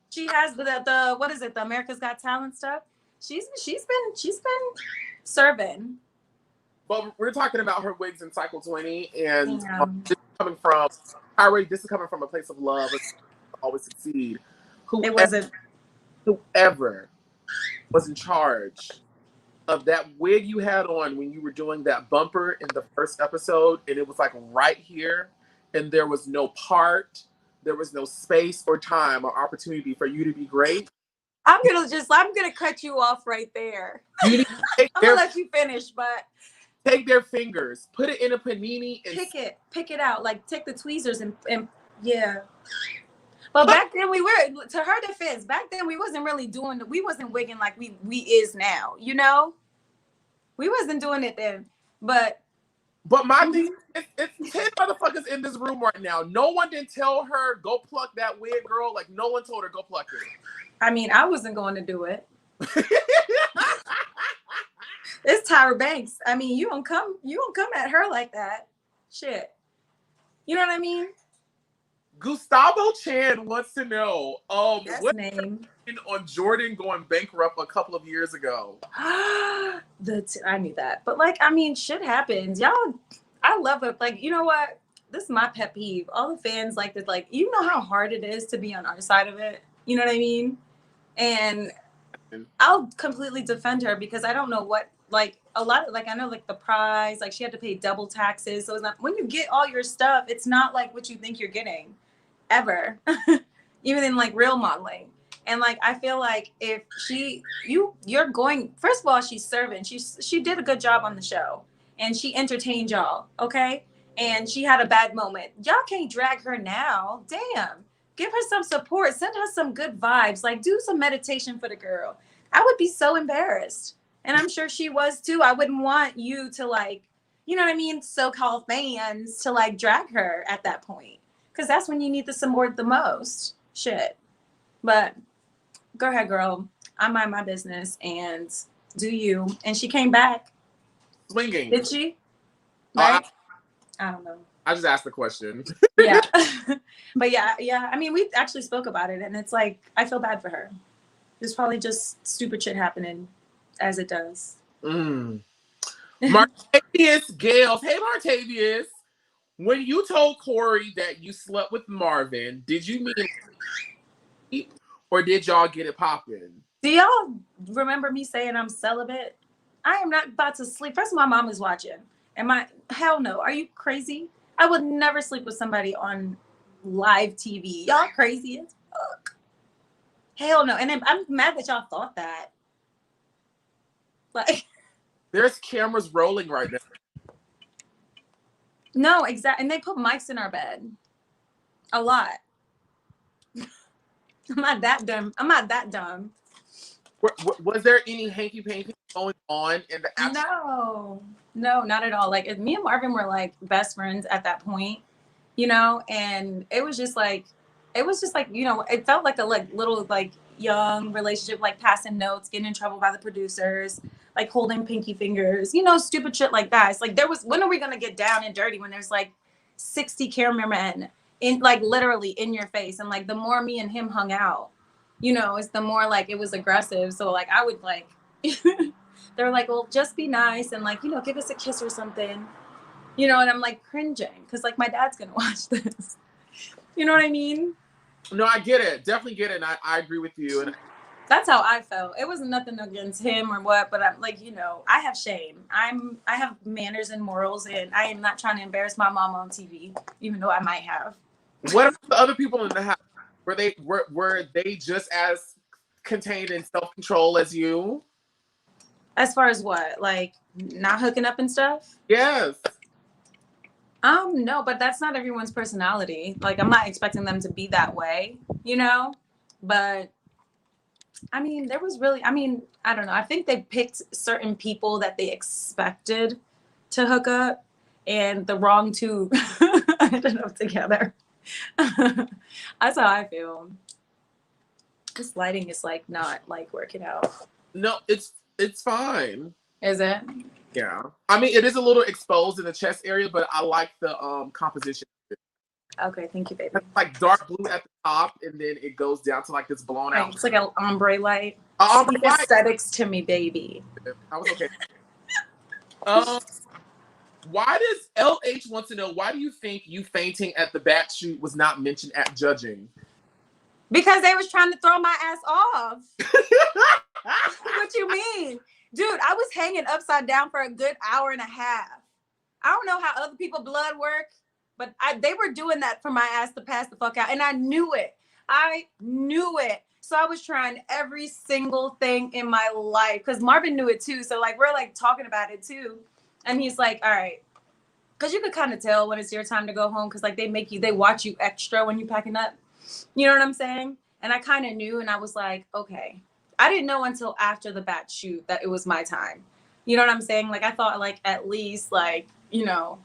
S2: She
S1: has the what is it? The America's Got Talent stuff. She's been serving.
S2: But we're talking about her wigs in Cycle 20, and this is coming from Tyra. This is coming from a place of love. Always succeed. Whoever was in charge of that wig you had on when you were doing that bumper in the first episode, and it was like right here, and there was no part, there was no space or time or opportunity for you to be great.
S1: I'm gonna cut you off right there. I'm gonna let you finish, but
S2: take their fingers, put it in a panini, and
S1: pick it out. Like take the tweezers and yeah. But back then we were, to her defense, back then we wasn't really we wasn't wigging like we is now, you know? We wasn't doing it then. But
S2: my thing, it's 10 motherfuckers in this room right now. No one didn't tell her, go pluck that wig, girl. Like, no one told her, go pluck it.
S1: I mean, I wasn't going to do it. It's Tyra Banks. I mean, you don't come at her like that. Shit. You know what I mean?
S2: Gustavo Chan wants to know,
S1: what name
S2: on Jourdan going bankrupt a couple of years ago.
S1: I knew that. But like, I mean, shit happens. Y'all, I love it. Like, you know what? This is my pet peeve. All the fans like this, like, you know how hard it is to be on our side of it. You know what I mean? And I'll completely defend her because I don't know what, like, a lot of, like, I know, like, the prize, like, she had to pay double taxes. So it's not, when you get all your stuff, it's not like what you think you're getting ever, even in, like, real modeling. And, like, I feel like if you're going, first of all, she's serving. She did a good job on the show. And she entertained y'all, okay? And she had a bad moment. Y'all can't drag her now. Damn. Give her some support. Send her some good vibes. Like, do some meditation for the girl. I would be so embarrassed. And I'm sure she was too. I wouldn't want you to, like, you know what I mean, so-called fans to, like, drag her at that point. Because that's when you need the support the most. Shit. But go ahead, girl. I mind my business and do you. And she came back.
S2: Swinging.
S1: Did she? Right? I don't know.
S2: I just asked the question.
S1: Yeah. But yeah. I mean, we actually spoke about it, and it's like, I feel bad for her. There's probably just stupid shit happening as it does.
S2: Martavius Gales. Hey, Martavius. When you told Corey that you slept with Marvin, did you mean or did y'all get it popping?
S1: Do y'all remember me saying I'm celibate? I am not about to sleep. First of all, my mom is watching. Hell no. Are you crazy? I would never sleep with somebody on live TV. Y'all crazy as fuck. Hell no. And I'm mad that y'all thought that. Like,
S2: there's cameras rolling right now.
S1: No, exactly. And they put mics in our bed. A lot. I'm not that dumb.
S2: Was there any hanky-panky going on in the actual?
S1: No, not at all. Like, if me and Marvin were like best friends at that point, you know, and it was just like, you know, it felt like a like little like young relationship, like passing notes, getting in trouble by the producers, like holding pinky fingers, you know, stupid shit like that. It's like when are we gonna get down and dirty when there's like 60 cameramen in like literally in your face? And like the more me and him hung out, you know, it's the more like it was aggressive. So like I would like they were like, well, just be nice and like, you know, give us a kiss or something. You know, and I'm like cringing because like my dad's gonna watch this. You know what I mean?
S2: No, I get it. Definitely get it. And I agree with you. And
S1: that's how I felt. It wasn't nothing against him or what, but I'm like, you know, I have shame. I have manners and morals, and I am not trying to embarrass my mom on TV, even though I might have.
S2: What about the other people in the house? Were they just as contained in self-control as you?
S1: As far as what? Like not hooking up and stuff?
S2: Yes.
S1: No, but that's not everyone's personality. Like, I'm not expecting them to be that way, you know? But, I mean, there was really, I mean, I don't know. I think they picked certain people that they expected to hook up, and the wrong two ended up together. That's how I feel. This lighting is, like, not, like, working out.
S2: No, it's fine.
S1: Is it?
S2: Yeah. I mean, it is a little exposed in the chest area, but I like the composition.
S1: Okay, thank you, baby.
S2: It's like dark blue at the top, and then it goes down to like this blown out.
S1: It's like an ombre light.
S2: Ombre light.
S1: Aesthetics to me, baby.
S2: I was okay. Why does LH want to know, why do you think you fainting at the bat shoot was not mentioned at judging?
S1: Because they was trying to throw my ass off. What you mean? Dude, I was hanging upside down for a good hour and a half. I don't know how other people blood work, but they were doing that for my ass to pass the fuck out. And I knew it. I knew it. So I was trying every single thing in my life because Marvin knew it too. So like, we're like talking about it too. And he's like, all right. Because you could kind of tell when it's your time to go home because like they watch you extra when you're packing up. You know what I'm saying? And I kind of knew, and I was like, okay. I didn't know until after the bat shoot that it was my time. You know what I'm saying? Like, I thought, like, at least, like, you know,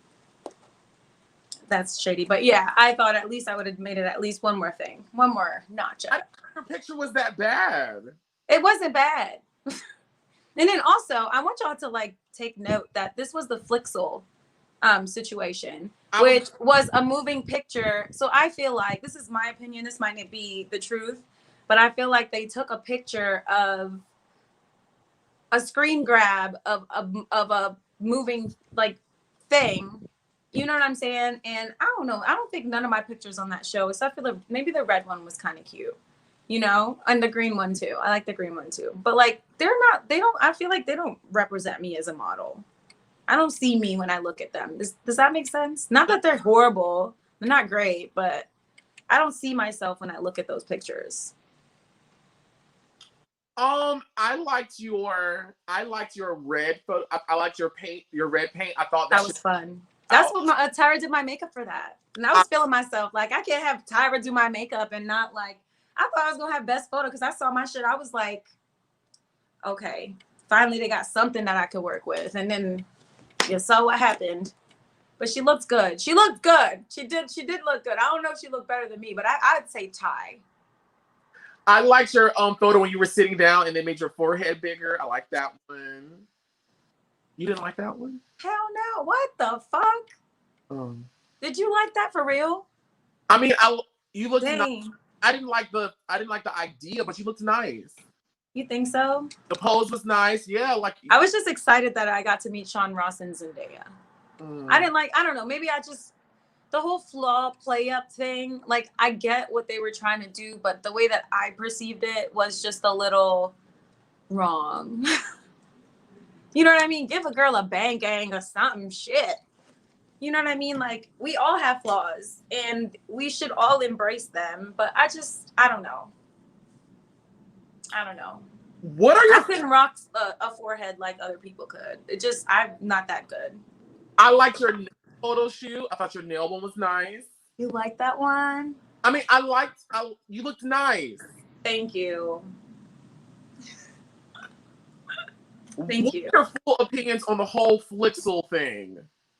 S1: that's shady. But yeah, I thought at least I would have made it at least one more thing. One more notch.
S2: Her picture was that bad.
S1: It wasn't bad. And then also, I want y'all to, like, take note that this was the Flixel situation, which was a moving picture. So I feel like, this is my opinion, this might not be the truth, but I feel like they took a picture of a screen grab of a moving like thing. You know what I'm saying? And I don't know. I don't think none of my pictures on that show, except for maybe the red one was kind of cute, you know, and the green one too. I like the green one too. But like, I feel like they don't represent me as a model. I don't see me when I look at them. Does that make sense? Not that they're horrible. They're not great, but I don't see myself when I look at those pictures.
S2: I liked your red photo. I liked your red paint. I thought
S1: that was fun. That's what Tyra did my makeup for that. And I was feeling myself. Like, I can't have Tyra do my makeup and not like, I thought I was going to have best photo because I saw my shit. I was like, okay, finally they got something that I could work with. And then you saw what happened. But she looked good. She looked good. She did look good. I don't know if she looked better than me, but I'd say Ty.
S2: I liked your photo when you were sitting down and they made your forehead bigger. I like that one. You didn't like that one?
S1: Hell no. What the fuck? Did you like that for real?
S2: I mean, you looked nice. I didn't like the idea, but you looked nice.
S1: You think so?
S2: The pose was nice. Yeah, like
S1: I was just excited that I got to meet Sean Ross and Zendaya. I don't know, maybe the whole flaw play up thing, like I get what they were trying to do, but the way that I perceived it was just a little wrong. You know what I mean? Give a girl a bang gang or something, shit. You know what I mean? Like, we all have flaws and we should all embrace them, but I don't know.
S2: What are your...
S1: I couldn't rock a forehead like other people could. I'm not that good.
S2: I liked your photo shoot. I thought your nail one was nice.
S1: You like that one?
S2: I mean, you looked nice.
S1: Thank you. Thank you.
S2: What are your full opinions on the whole Flixel thing?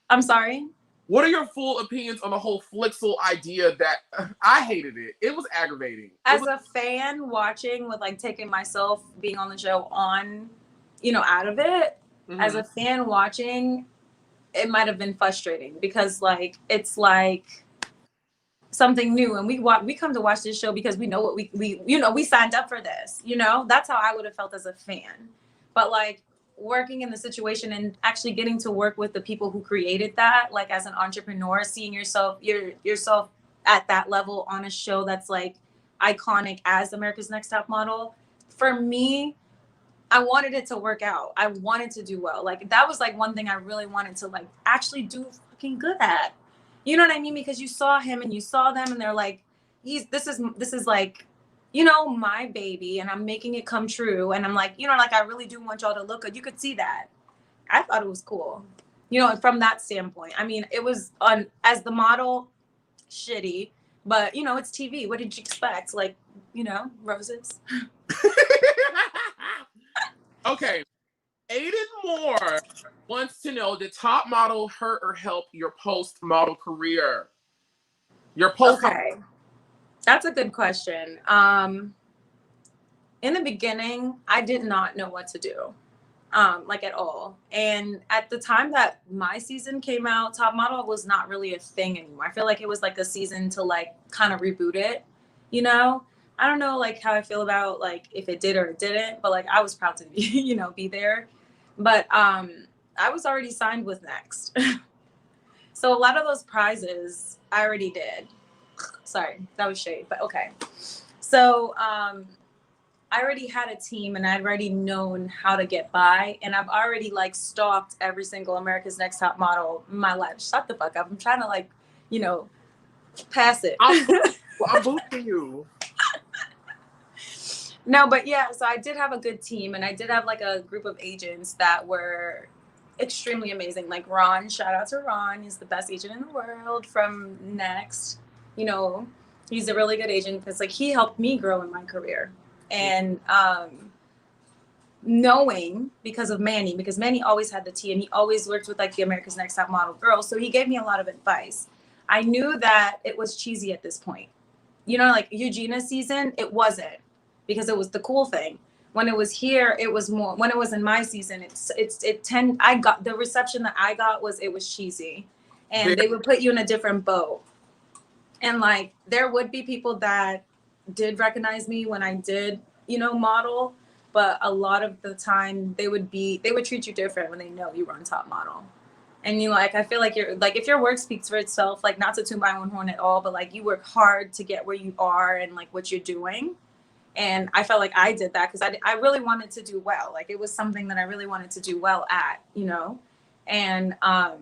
S1: I'm sorry?
S2: What are your full opinions on the whole Flixel idea? That I hated it. It was aggravating.
S1: As a fan watching with like taking myself being on the show on, out of it, as a fan watching, it might have been frustrating because like it's like something new, and we come to watch this show because we know what we signed up for this. That's how I would have felt as a fan. But like working in the situation and actually getting to work with the people who created that, like as an entrepreneur, seeing yourself at that level on a show that's like iconic as America's Next Top Model, for me, I wanted it to work out. I wanted to do well. Like that was like one thing I really wanted to like actually do fucking good at. You know what I mean? Because you saw him and you saw them and they're like, this is like, my baby, and I'm making it come true. And I'm like, like I really do want y'all to look good. You could see that. I thought it was cool. From that standpoint. I mean, it was as the model, shitty, but it's TV. What did you expect? Like, roses.
S2: Okay. Aiden Moore wants to know, did Top Model hurt or help your post-model career?
S1: Okay. That's a good question. In the beginning, I did not know what to do, like at all. And at the time that my season came out, Top Model was not really a thing anymore. I feel like it was like a season to like kind of reboot it, I don't know like how I feel about like if it did or it didn't, but like I was proud to be, be there. But I was already signed with Next. So a lot of those prizes I already did. Sorry, that was shade, but okay. So I already had a team and I'd already known how to get by, and I've already like stalked every single America's Next Top Model in my life. Shut the fuck up. I'm trying to like, pass it.
S2: I'm boosting you.
S1: No, but yeah, so I did have a good team, and I did have like a group of agents that were extremely amazing. Like Ron, shout out to Ron. He's the best agent in the world from Next. He's a really good agent because like he helped me grow in my career. And knowing because Manny always had the tea, and he always worked with like the America's Next Top Model girls. So he gave me a lot of advice. I knew that it was cheesy at this point. Like Eugenia's season, it wasn't, because it was the cool thing. When it was here, it was more. When it was in my season, I got the reception that I got was it was cheesy, and they would put you in a different boat. And like there would be people that did recognize me when I did, model, but a lot of the time they would treat you different when they know you were on Top Model. And like I feel like you're like, if your work speaks for itself, like not to toot my own horn at all, but like you work hard to get where you are and like what you're doing. And I felt like I did that because I really wanted to do well. Like it was something that I really wanted to do well at, and I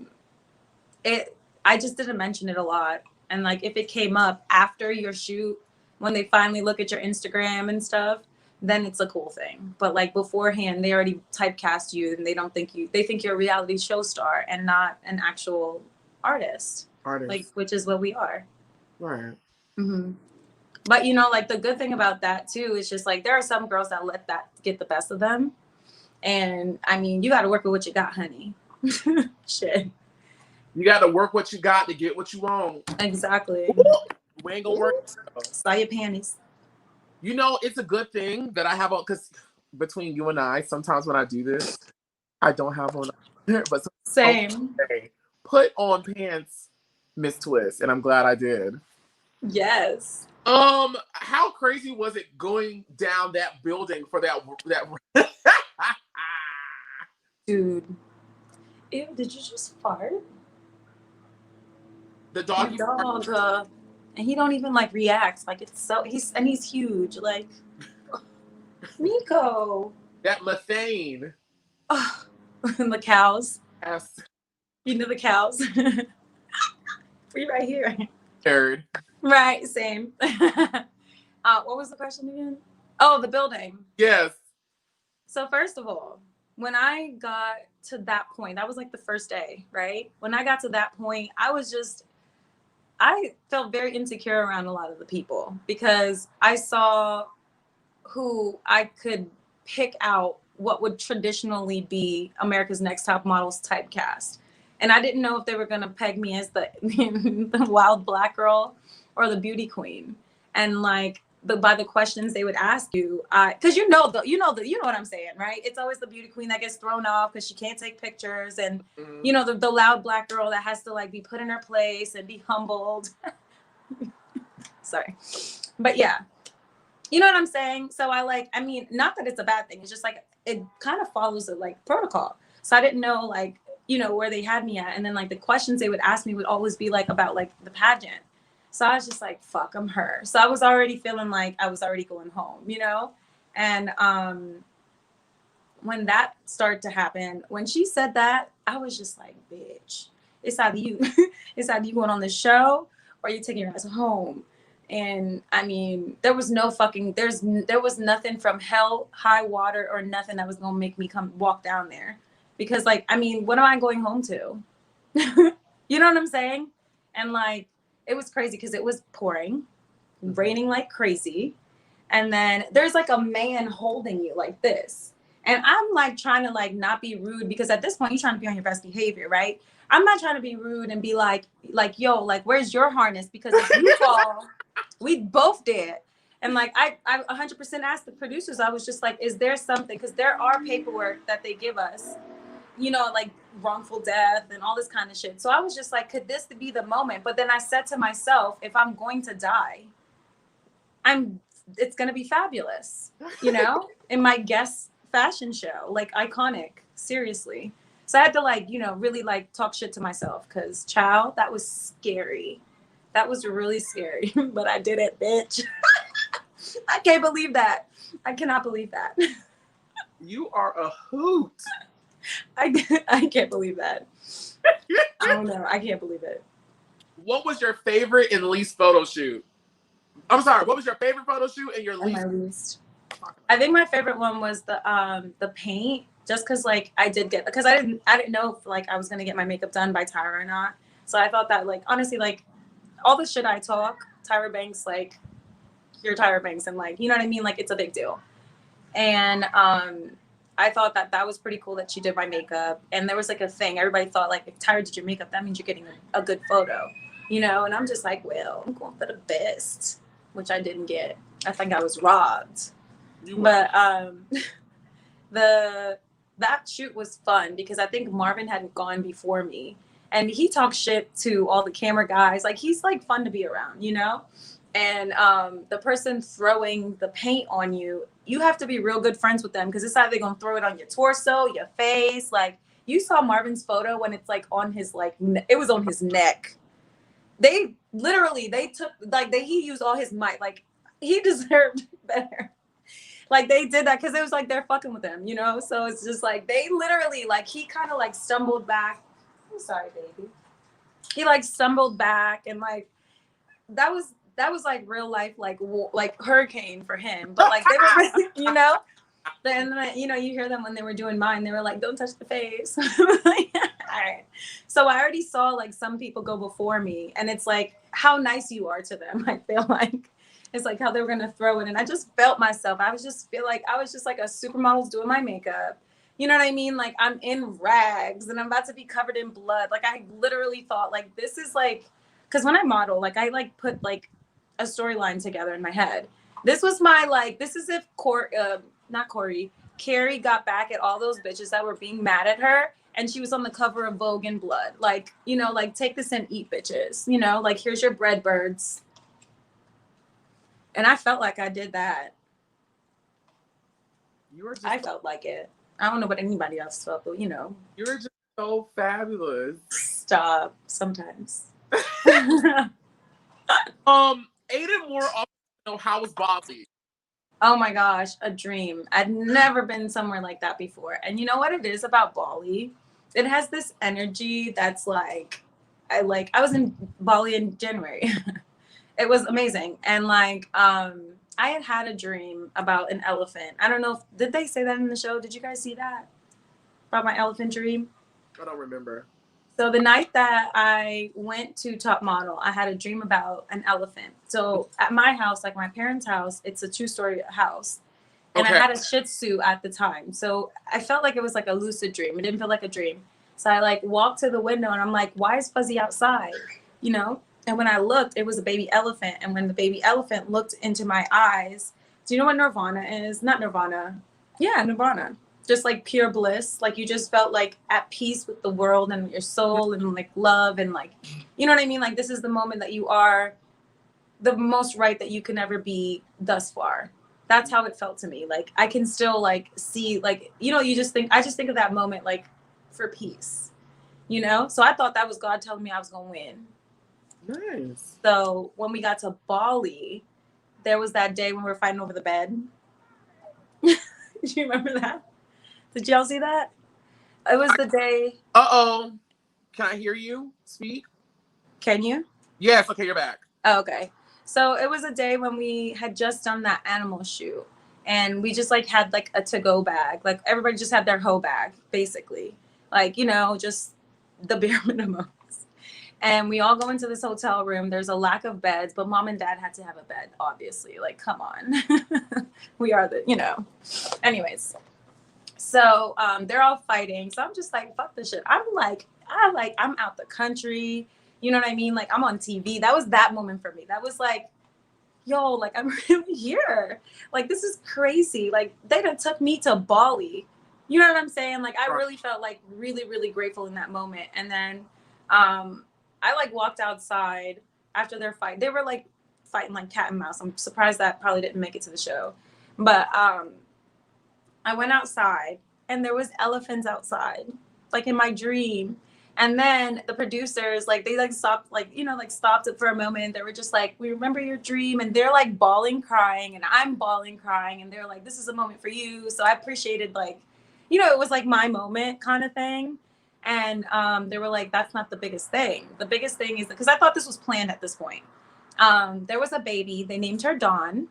S1: just didn't mention it a lot. And like if it came up after your shoot, when they finally look at your Instagram and stuff, then it's a cool thing. But like beforehand, they already typecast you, and they think you're a reality show star and not an actual artist. Like, which is what we are.
S2: Right.
S1: Mm-hmm. But like the good thing about that too is just like there are some girls that let that get the best of them, and I mean you got to work with what you got, honey. Shit.
S2: You got to work what you got to get what you want.
S1: Exactly.
S2: We ain't gonna work.
S1: Style your panties.
S2: It's a good thing that I have on, because between you and I, sometimes when I do this, I don't have on. But
S1: same.
S2: Okay, put on pants, Miss Twist, and I'm glad I did.
S1: Yes.
S2: How crazy was it going down that building for that?
S1: Dude. Ew, did you just fart?
S2: The dog.
S1: And he don't even like react. Like he's huge. Like Nico.
S2: That methane.
S1: Oh, the cows.
S2: Yes.
S1: The cows. We right here.
S2: Third.
S1: Right, same. What was the question again? Oh, the building.
S2: Yes.
S1: So first of all, when I got to that point, that was like the first day, right? When I got to that point, I felt very insecure around a lot of the people because I saw who I could pick out what would traditionally be America's Next Top Model's typecast. And I didn't know if they were gonna peg me as the the wild black girl or the beauty queen. And like by the questions they would ask you, because you know what I'm saying, right? It's always the beauty queen that gets thrown off because she can't take pictures, and you know the loud black girl that has to like be put in her place and be humbled. Sorry, but yeah, you know what I'm saying. So I mean, not that it's a bad thing. It's just like it kind of follows a like protocol. So I didn't know like where they had me at, and then like the questions they would ask me would always be like about like the pageant. So I was just like, fuck, I'm her. So I was already feeling like I was already going home, And when that started to happen, when she said that, I was just like, bitch, it's either you, it's either you going on the show or you taking your ass home. And I mean, there was nothing from hell, high water, or nothing that was gonna make me come walk down there. Because like, I mean, what am I going home to? You know what I'm saying? And like, it was crazy because it was pouring, raining like crazy. And then there's like a man holding you like this. And I'm like trying to like not be rude, because at this point you're trying to be on your best behavior, right? I'm not trying to be rude and be like, yo, like, where's your harness? Because if you fall, we both did. And like, I 100% asked the producers, I was just like, is there something? Because there are paperwork that they give us, like wrongful death and all this kind of shit. So I was just like, could this be the moment? But then I said to myself, if I'm going to die, it's going to be fabulous, in my guest fashion show, like iconic, seriously. So I had to like, really like talk shit to myself, because child, that was scary. That was really scary, but I did it, bitch. I can't believe that. I cannot believe that.
S2: You are a hoot.
S1: I can't believe that. I don't know. I can't believe it.
S2: What was your favorite and least photo shoot? I'm sorry. What was your favorite photo shoot and your least?
S1: I think my favorite one was the paint, just because like I didn't know if like I was gonna get my makeup done by Tyra or not. So I thought that like honestly, like all the shit I talk, Tyra Banks, like you're Tyra Banks, and like, you know what I mean? Like it's a big deal. And I thought that was pretty cool that she did my makeup. And there was like a thing, everybody thought like, if Tyra did your makeup, that means you're getting a good photo, and I'm just like, well, I'm going for the best, which I didn't get. I think I was robbed. But that shoot was fun because I think Marvin hadn't gone before me, and he talks shit to all the camera guys. Like he's like fun to be around, And the person throwing the paint on you, you have to be real good friends with them, because it's either going to throw it on your torso, your face. Like you saw Marvin's photo when it's like on his like it was on his neck. They took like he used all his might. Like he deserved better. Like they did that because it was like they're fucking with him, So it's just like they literally like he kind of like stumbled back. I'm sorry, baby. He like stumbled back, and like that was like real life, like hurricane for him. But like they were really, Then you hear them when they were doing mine. They were like, "Don't touch the face." Like, all right. So I already saw like some people go before me, and it's like how nice you are to them. I feel like it's like how they were gonna throw it, and I just felt myself. I was just like a supermodel's doing my makeup. You know what I mean? Like I'm in rags and I'm about to be covered in blood. Like I literally thought like this is like, because when I model, like I like put like a storyline together in my head. This was my like, this is if Carrie got back at all those bitches that were being mad at her, and she was on the cover of Vogue in blood. Like, like take this and eat, bitches. Like here's your bread birds. And I felt like I did that. I felt like it. I don't know what anybody else felt, but you were
S2: just so fabulous.
S1: Stop. Sometimes.
S2: Aiden more often, how was Bali?
S1: Oh my gosh, a dream. I'd never been somewhere like that before. And you know what it is about Bali? It has this energy that's like, I was in Bali in January. It was amazing. And like, I had a dream about an elephant. I don't know did they say that in the show? Did you guys see that? About my elephant dream?
S2: I don't remember.
S1: So the night that I went to Top Model, I had a dream about an elephant. So at my house, like my parents' house, it's a 2-story house. And I had a Shih Tzu at the time. So I felt like it was like a lucid dream. It didn't feel like a dream. So I like walked to the window and I'm like, why is Fuzzy outside? You know? And when I looked, it was a baby elephant. And when the baby elephant looked into my eyes, do you know what Nirvana is? Not Nirvana. Yeah, Nirvana. Just like pure bliss. Like you just felt like at peace with the world and your soul and like love and like, you know what I mean? Like this is the moment that you are the most right that you can ever be thus far. That's how it felt to me. Like I can still like see like, you know, I just think of that moment like for peace, you know? So I thought that was God telling me I was going to win.
S2: Nice.
S1: So when we got to Bali, there was that day when we were fighting over the bed. Do you remember that? Did y'all see that? It was the day.
S2: Uh-oh. Can I hear you speak?
S1: Can you?
S2: Yes. Okay, you're back.
S1: Oh, okay. So it was a day when we had just done that animal shoot. And we just like had like a to-go bag. Like everybody just had their hoe bag, basically. Like, you know, just the bare minimum. And we all go into this hotel room. There's a lack of beds, but mom and dad had to have a bed, obviously. Like, come on. We are the, you know. Anyways. So they're all fighting. So I'm just like, fuck this shit. I'm out the country. You know what I mean? Like, I'm on TV. That was that moment for me. That was like, yo, like, I'm really here. Like, this is crazy. Like, they done took me to Bali. You know what I'm saying? Like, I really felt like really, really grateful in that moment. And then I like walked outside after their fight. They were like fighting like cat and mouse. I'm surprised that probably didn't make it to the show. But I went outside and there was elephants outside, like in my dream. And then the producers, like they like stopped, like, you know, like stopped it for a moment. They were just like, we remember your dream. And they're like bawling, crying, and I'm bawling, crying. And they're like, this is a moment for you. So I appreciated like, you know, it was like my moment kind of thing. And they were like, that's not the biggest thing. The biggest thing is because I thought this was planned at this point. There was a baby. They named her Dawn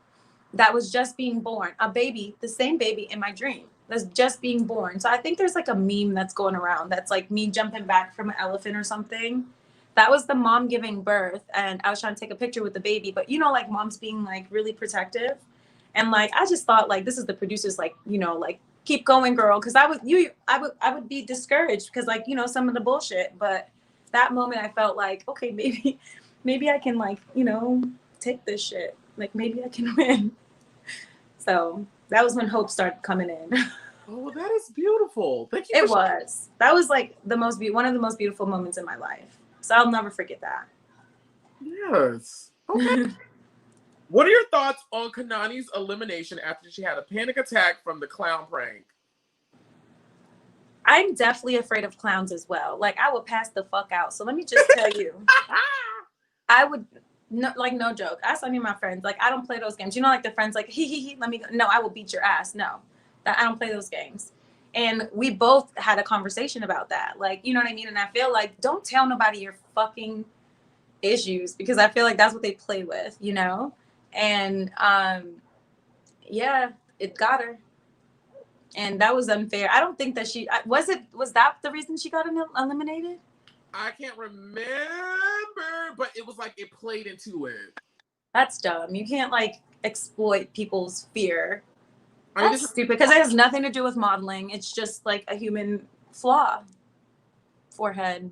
S1: that was just being born. A baby, the same baby in my dream that's just being born. So I think there's like a meme that's going around that's like me jumping back from an elephant or something. That was the mom giving birth. And I was trying to take a picture with the baby. But, you know, like mom's being like really protective. And like, I just thought like, this is the producers like, you know, like, keep going, girl, because I would be discouraged because like, you know, some of the bullshit. But that moment I felt like, okay, maybe I can like, you know, take this shit, like maybe I can win. So that was when hope started coming in.
S2: Oh, well, that is beautiful. Thank you.
S1: It was. That was like one of the most beautiful moments in my life. So I'll never forget that.
S2: Yes. Okay. What are your thoughts on Kanani's elimination after she had a panic attack from the clown prank?
S1: I'm definitely afraid of clowns as well. Like I would pass the fuck out. So let me just tell you, I would no joke. I saw me and my friends. Like I don't play those games. You know, like the friends like he let me go. No, I will beat your ass. No, that I don't play those games. And we both had a conversation about that. Like, you know what I mean? And I feel like don't tell nobody your fucking issues because I feel like that's what they play with, you know? And yeah, it got her. And that was unfair. I don't think that was that the reason she got eliminated?
S2: I can't remember, but it was like it played into it.
S1: That's dumb. You can't like exploit people's fear.
S2: I mean,
S1: That's stupid because it has nothing to do with modeling. It's just like a human flaw. Forehead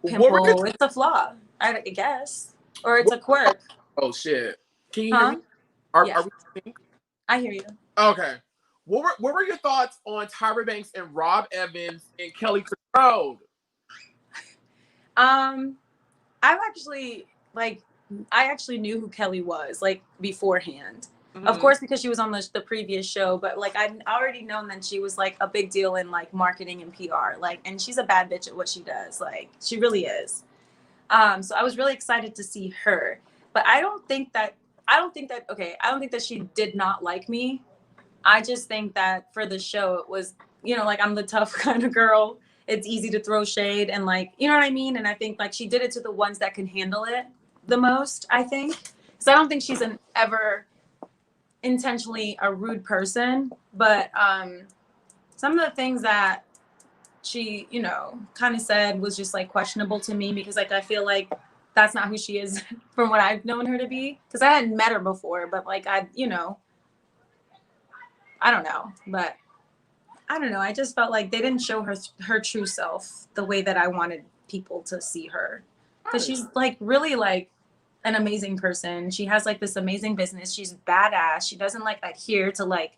S1: pimple. It's a flaw, I guess, or it's a quirk.
S2: Oh shit! Can you hear me? Are we sync?
S1: I hear you.
S2: Okay. What were your thoughts on Tyra Banks and Rob Evans and Kelly Control?
S1: I actually knew who Kelly was like beforehand. Mm-hmm. Of course, because she was on the previous show, but like I'd already known that she was like a big deal in like marketing and PR. Like, and she's a bad bitch at what she does. Like, she really is. So I was really excited to see her. But I don't think that she did not like me. I just think that for the show, it was, you know, like I'm the tough kind of girl. It's easy to throw shade and like, you know what I mean? And I think like she did it to the ones that can handle it the most, I think. Because I don't think she's ever intentionally a rude person. But some of the things that she, you know, kind of said was just like questionable to me because like I feel like that's not who she is from what I've known her to be. Because I hadn't met her before, but like you know, I don't know, but I don't know. I just felt like they didn't show her true self the way that I wanted people to see her. Because she's like really like an amazing person. She has like this amazing business. She's badass. She doesn't like adhere to like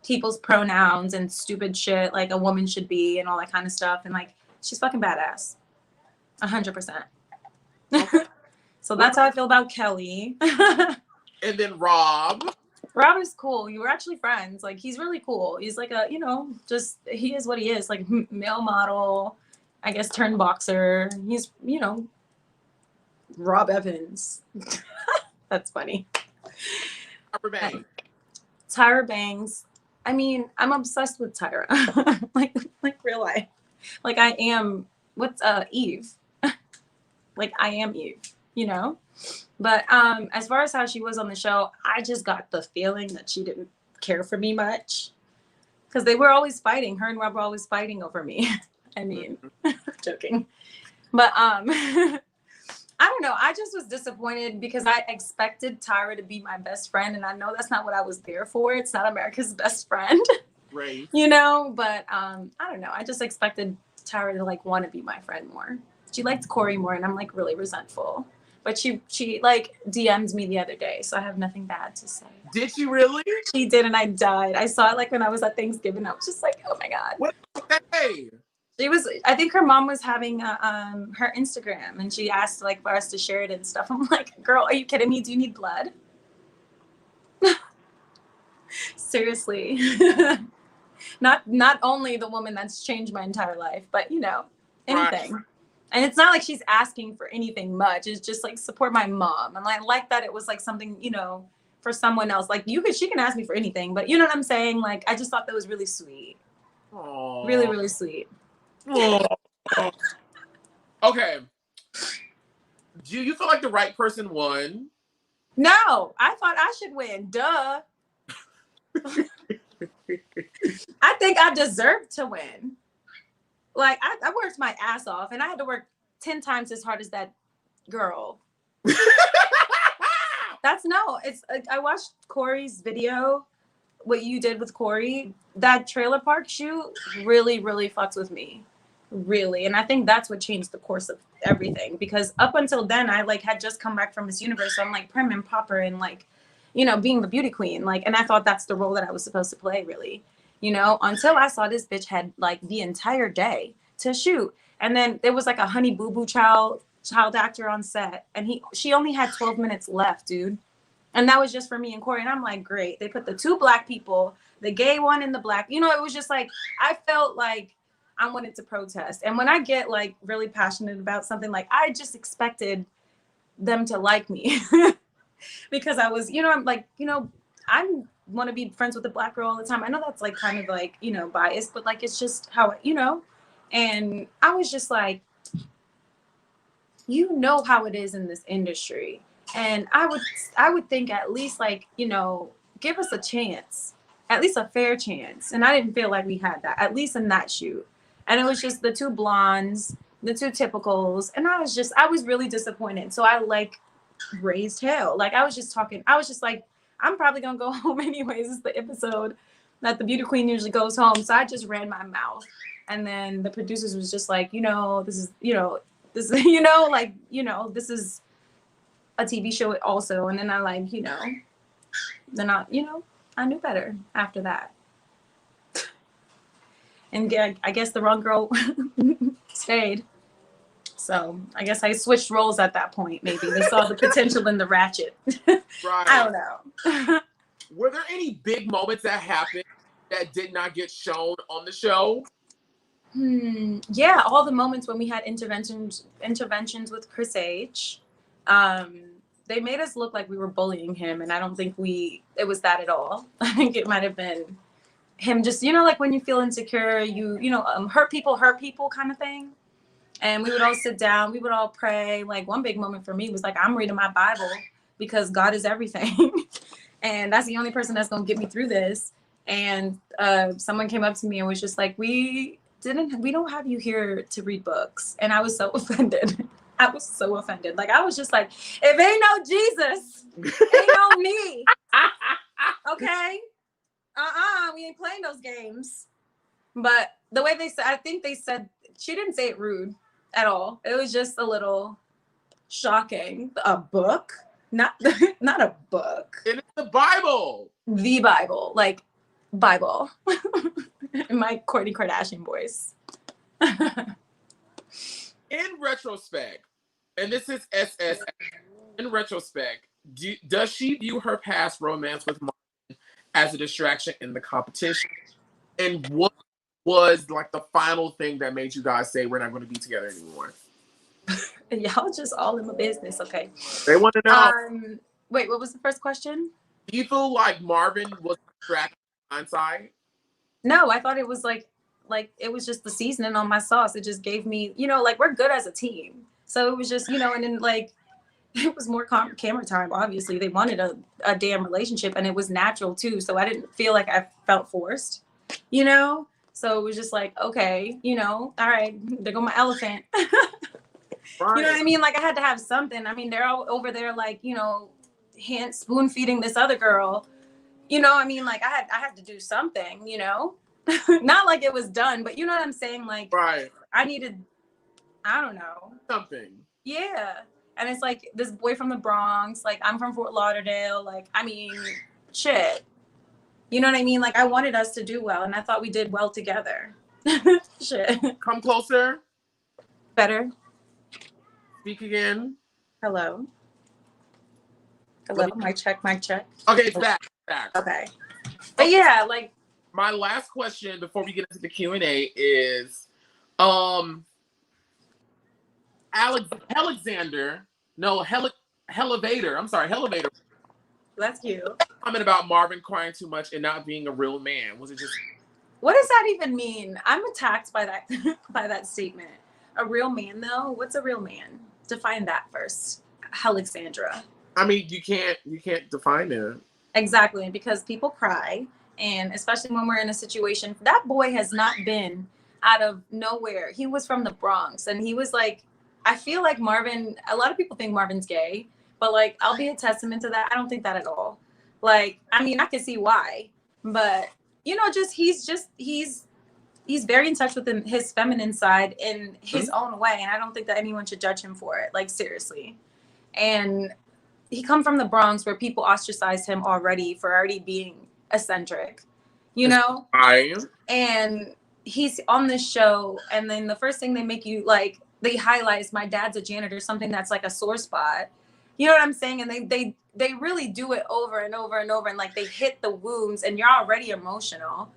S1: people's pronouns and stupid shit like a woman should be and all that kind of stuff. And like she's fucking badass. 100%.
S2: Okay.
S1: So that's how I feel about Kelly.
S2: And then Rob.
S1: Rob is cool. You were actually friends. Like he's really cool. He's like a, just he is what he is. Like male model, I guess turned boxer. He's, Rob Evans. That's funny.
S2: Tyra Banks.
S1: Tyra Banks. I mean, I'm obsessed with Tyra. like real life. Like I am. What's Eve? Like I am Eve. But as far as how she was on the show, I just got the feeling that she didn't care for me much because they were always fighting. Her and Rob were always fighting over me. I mean, joking. But I don't know. I just was disappointed because I expected Tyra to be my best friend, and I know that's not what I was there for. It's not America's best friend,
S2: Right.
S1: But I don't know. I just expected Tyra to like want to be my friend more. She liked Corey more, and I'm like really resentful. But she like DM'd me the other day, so I have nothing bad to say.
S2: Did she really?
S1: She did, and I died. I saw it like when I was at Thanksgiving. I was just like, oh my God.
S2: What? Hey.
S1: She was, I think her mom was having her Instagram, and she asked like for us to share it and stuff. I'm like, girl, are you kidding me? Do you need blood? Seriously. Not only the woman that's changed my entire life, but anything. Right. And it's not like she's asking for anything much. It's just like support my mom. And I like that it was like something, for someone else. Like she can ask me for anything, but you know what I'm saying? Like, I just thought that was really sweet. Aww. Really, really sweet.
S2: Okay. Do you feel like the right person won?
S1: No, I thought I should win. Duh. I think I deserved to win. Like, I worked my ass off, and I had to work 10 times as hard as that girl. I watched Corey's video, what you did with Corey. That trailer park shoot really, really fucks with me. Really. And I think that's what changed the course of everything. Because up until then, I, like, had just come back from Miss Universe. So I'm, like, prim and proper and, like, being the beauty queen. Like, and I thought that's the role that I was supposed to play, really. Until I saw this bitch had like the entire day to shoot. And then there was like a Honey Boo Boo child actor on set. And she only had 12 minutes left, dude. And that was just for me and Corey. And I'm like, great. They put the 2 black people, the gay one and the black, it was just like, I felt like I wanted to protest. And when I get like really passionate about something, like I just expected them to like me because I was, I'm like, I want to be friends with a black girl all the time. I know that's like kind of like, biased, but like, it's just how, and I was just like, how it is in this industry. And I would think at least like, give us a chance, at least a fair chance. And I didn't feel like we had that, at least in that shoot. And it was just the 2 blondes, the 2 typicals. And I was really disappointed. So I like raised hell. Like I was just like, I'm probably going to go home anyways. It's the episode that the beauty queen usually goes home. So I just ran my mouth. And then the producers was just like, this is, this is a TV show also. And then I like, then I knew better after that. And I guess the wrong girl stayed. So I guess I switched roles at that point. Maybe they saw the potential in the ratchet. Right. I don't know.
S2: Were there any big moments that happened that did not get shown on the show?
S1: Yeah, all the moments when we had interventions with Chris H. They made us look like we were bullying him, and I don't think it was that at all. I think it might have been him just, like when you feel insecure, hurt people kind of thing. And we would all sit down, we would all pray. Like one big moment for me was like, I'm reading my Bible because God is everything. And that's the only person that's going to get me through this. And someone came up to me and was just like, we don't have you here to read books. And I was so offended. I was so offended. Like, I was just like, if ain't no Jesus, ain't no me. Okay? We ain't playing those games. But the way they said, I think they said, she didn't say it rude at all. It was just a little shocking. A book? Not not a book.
S2: It is the Bible.
S1: The Bible, like Bible. In my Kourtney Kardashian voice.
S2: In retrospect, and this is SS, in retrospect, does she view her past romance with Marvin as a distraction in the competition? And what was like the final thing that made you guys say we're not going to be together anymore?
S1: Y'all just all in my business, okay?
S2: They want to know.
S1: Wait, what was the first question?
S2: Do you feel like Marvin was distracted in hindsight?
S1: No, I thought it was like it was just the seasoning on my sauce. It just gave me, like we're good as a team. So it was just, and then like it was more camera time. Obviously, they wanted a damn relationship, and it was natural too. So I didn't feel like I felt forced, So it was just like, okay, all right, there go my elephant. Right. You know what I mean? Like I had to have something. I mean, they're all over there, like hand spoon feeding this other girl. I mean, like I had to do something. Not like it was done, but you know what I'm saying? Like,
S2: right.
S1: I needed, I don't know,
S2: something.
S1: Yeah. And it's like this boy from the Bronx, like I'm from Fort Lauderdale. Like, I mean, shit. You know what I mean? Like I wanted us to do well, and I thought we did well together. Shit.
S2: Come closer.
S1: Better.
S2: Speak again.
S1: Hello. Hello. Mic check.
S2: Okay, it's back.
S1: Okay. But yeah, like
S2: my last question before we get into the Q&A is Alexander. No, Elevator. I'm sorry, Elevator.
S1: That's cute.
S2: Comment about Marvin crying too much and not being a real man. Was it just?
S1: What does that even mean? I'm attacked by that by that statement. A real man, though? What's a real man? Define that first, Alexandra.
S2: I mean, you can't define it.
S1: Exactly, because people cry, and especially when we're in a situation. That boy has not been out of nowhere. He was from the Bronx, and he was like, I feel like Marvin. A lot of people think Marvin's gay, but like, I'll be a testament to that. I don't think that at all. Like, I mean, I can see why, but he's very in touch with his feminine side in his own way, and I don't think that anyone should judge him for it. Like, seriously. And he come from the Bronx, where people ostracized him already for already being eccentric, And he's on this show, and then the first thing they make you like, they highlight my dad's a janitor, something that's like a sore spot. You know what I'm saying? And they really do it over and over and over, and like they hit the wounds, and you're already emotional.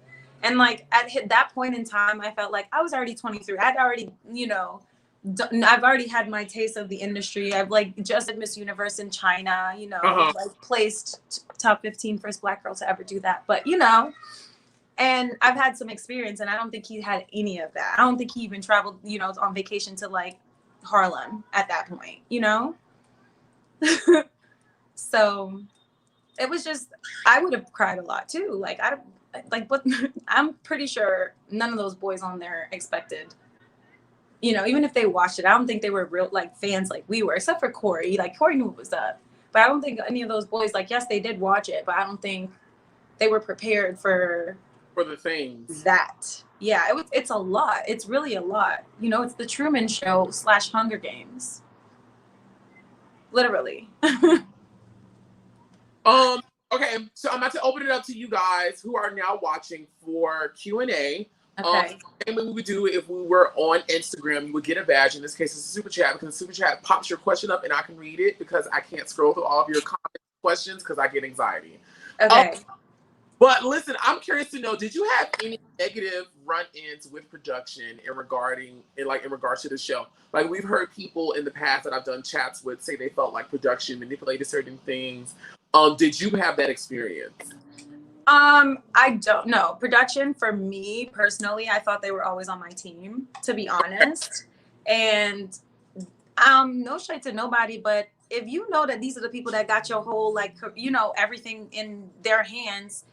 S1: And like at that point in time, I felt like I was already 23. I'd already, I've already had my taste of the industry. I've like just did Miss Universe in China, like placed top 15 first Black girl to ever do that. But and I've had some experience, and I don't think he had any of that. I don't think he even traveled, on vacation to like Harlem at that point, So it was just, I would have cried a lot too. But I'm pretty sure none of those boys on there expected, even if they watched it, I don't think they were real like fans like we were, except for Corey. Like Corey knew what was up, but I don't think any of those boys, like, yes, they did watch it, but I don't think they were prepared for
S2: the things
S1: that. Yeah, it's a lot. It's really a lot. It's the Truman Show / Hunger Games. Literally.
S2: Okay, so I'm about to open it up to you guys who are now watching for Q&A.
S1: Okay.
S2: And we would do it if we were on Instagram. You would get a badge. In this case, it's a super chat, because the super chat pops your question up and I can read it, because I can't scroll through all of your questions because I get anxiety.
S1: Okay.
S2: But listen, I'm curious to know, did you have any negative run-ins with production in regards to the show? Like, we've heard people in the past that I've done chats with say they felt like production manipulated certain things. Did you have that experience?
S1: I don't know. Production, for me personally, I thought they were always on my team, to be honest. And no shade to nobody, but if you know that these are the people that got your whole, like, everything in their hands,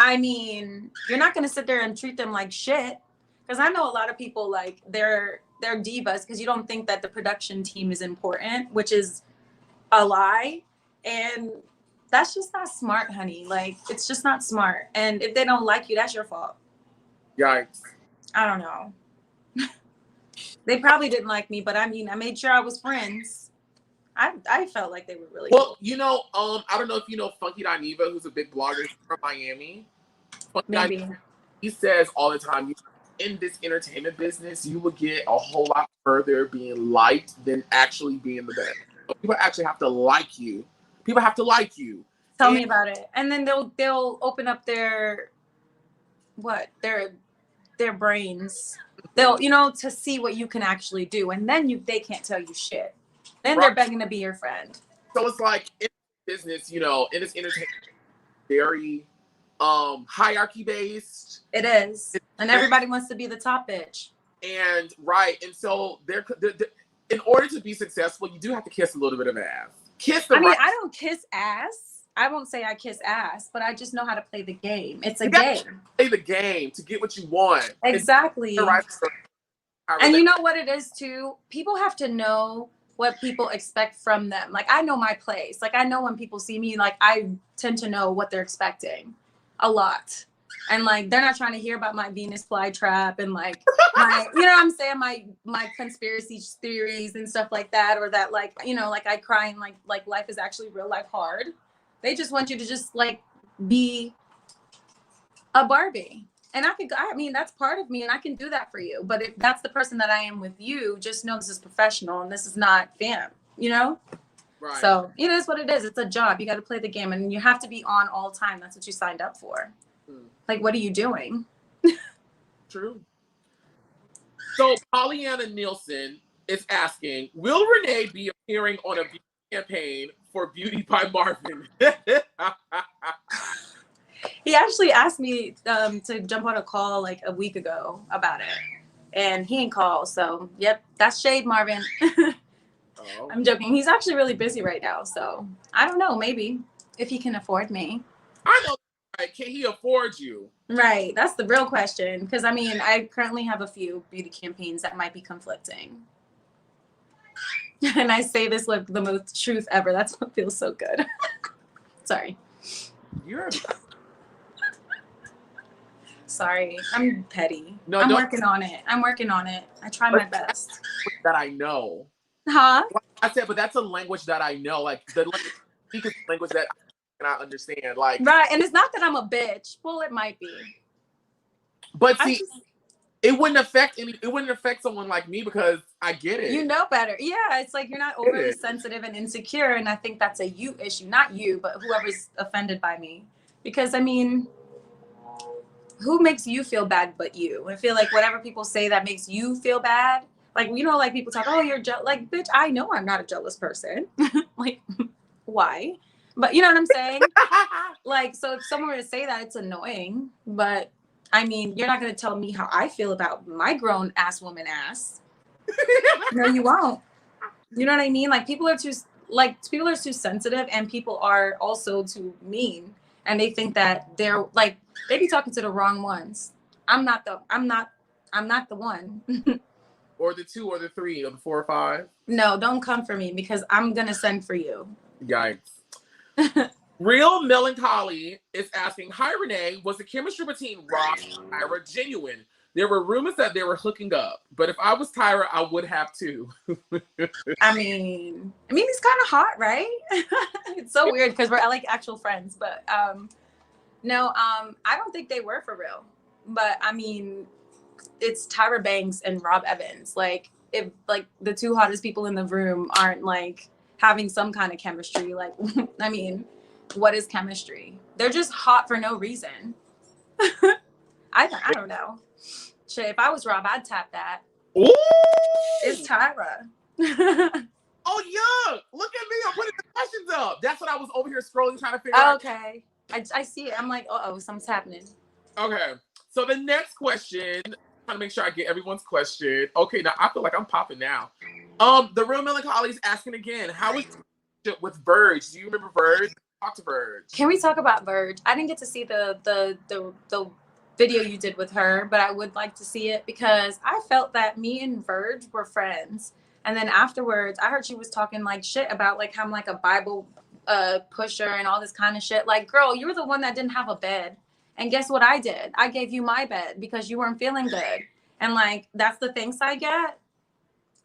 S1: I mean, you're not going to sit there and treat them like shit. Because I know a lot of people, like, they're divas because you don't think that the production team is important, which is a lie. And that's just not smart, honey. Like, it's just not smart. And if they don't like you, that's your fault.
S2: Yikes.
S1: I don't know. They probably didn't like me, but I mean, I made sure I was friends. I felt like they were really
S2: Well,
S1: cool.
S2: you know, I don't know if you know Funky Dineva, who's a big blogger from Miami. Funky Dineva,
S1: Maybe.
S2: he says all the time, in this entertainment business, you will get a whole lot further being liked than actually being the best. So people actually have to like you. People have to like you.
S1: Tell
S2: And
S1: me about it. And then they'll open up their their brains. They'll to see what you can actually do, and then they can't tell you shit. Then
S2: right.
S1: they're begging to be your friend.
S2: So it's like in business, in this entertainment, very hierarchy based.
S1: It is, and everybody wants to be the top bitch.
S2: And right, and so they're in order to be successful, you do have to kiss a little bit of ass.
S1: I mean, I don't kiss ass. I won't say I kiss ass, but I just know how to play the game. It's a game.
S2: Play the game to get what you want.
S1: Exactly. And you know what it is too? People have to know what people expect from them. Like, I know my place. Like, I know when people see me, like, I tend to know what they're expecting a lot. And like, they're not trying to hear about my Venus flytrap and like my, you know what I'm saying? My conspiracy theories and stuff like that, or that like, like I cry and like life is actually real life hard. They just want you to just like be a Barbie. And I mean, that's part of me and I can do that for you. But if that's the person that I am with you, just know this is professional and this is not fam, Right. So it is what it is. It's a job. You got to play the game and you have to be on all time. That's what you signed up for. Like, what are you doing?
S2: True. So Pollyanna Nielsen is asking, will Renee be appearing on a beauty campaign for Beauty by Marvin?
S1: He actually asked me to jump on a call like a week ago about it. And he ain't called. So, yep, that's shade, Marvin. Oh. I'm joking. He's actually really busy right now. So, I don't know. Maybe if he can afford me.
S2: I know. Right. Can he afford you?
S1: Right. That's the real question. Because, I mean, I currently have a few beauty campaigns that might be conflicting. And I say this with the most truth ever. That's what feels so good. Sorry. Sorry. I'm petty. No, I'm working on it. I try my best.
S2: That I know.
S1: Huh?
S2: I said, but that's a language that I know. Like, the language that I understand. Like,
S1: right. And it's not that I'm a bitch. Well, it might be.
S2: But see, it wouldn't affect someone like me because I get it.
S1: You know better. Yeah, it's like you're not overly sensitive and insecure, and I think that's a you issue. Not you, but whoever's offended by me. Because, I mean, who makes you feel bad but you? I feel like whatever people say that makes you feel bad, like, like people talk, oh, you're jealous. Like, bitch, I know I'm not a jealous person. Like, why? But you know what I'm saying? Like, so if someone were to say that, it's annoying. But I mean, you're not going to tell me how I feel about my grown ass woman ass. No, you won't. You know what I mean? Like, people are too sensitive, and people are also too mean. And they think that they're like, they be talking to the wrong ones. I'm not the one.
S2: Or the 2 or the 3 or the 4 or 5.
S1: No, don't come for me because I'm going to send for you.
S2: Yikes. Real Melancholy is asking, hi, Renee, was the chemistry between Rob and Tyra genuine? There were rumors that they were hooking up, but if I was Tyra, I would have too.
S1: I mean, he's kind of hot, right? It's so weird because we're like actual friends, but no, I don't think they were for real. But I mean, it's Tyra Banks and Rob Evans. Like, if like the 2 hottest people in the room aren't like having some kind of chemistry, like, I mean, what is chemistry? They're just hot for no reason. I don't know. Shit, if I was Rob, I'd tap that.
S2: Ooh!
S1: It's Tyra.
S2: Oh, yeah. Look at me. I'm putting the questions up. That's what I was over here scrolling, trying to figure out.
S1: Okay. I see it. I'm like, uh-oh, something's happening.
S2: Okay. So the next question, I'm trying to make sure I get everyone's question. Okay, now I feel like I'm popping now. The Real Melancholy is asking again, how is it with Verge? Do you remember Verge? Talk to Verge.
S1: Can we talk about Verge? I didn't get to see the video you did with her, but I would like to see it because I felt that me and Verge were friends. And then afterwards, I heard she was talking like shit about like how I'm like a Bible pusher and all this kind of shit. Like, girl, you were the one that didn't have a bed. And guess what I did? I gave you my bed because you weren't feeling good. And like, that's the thanks I get.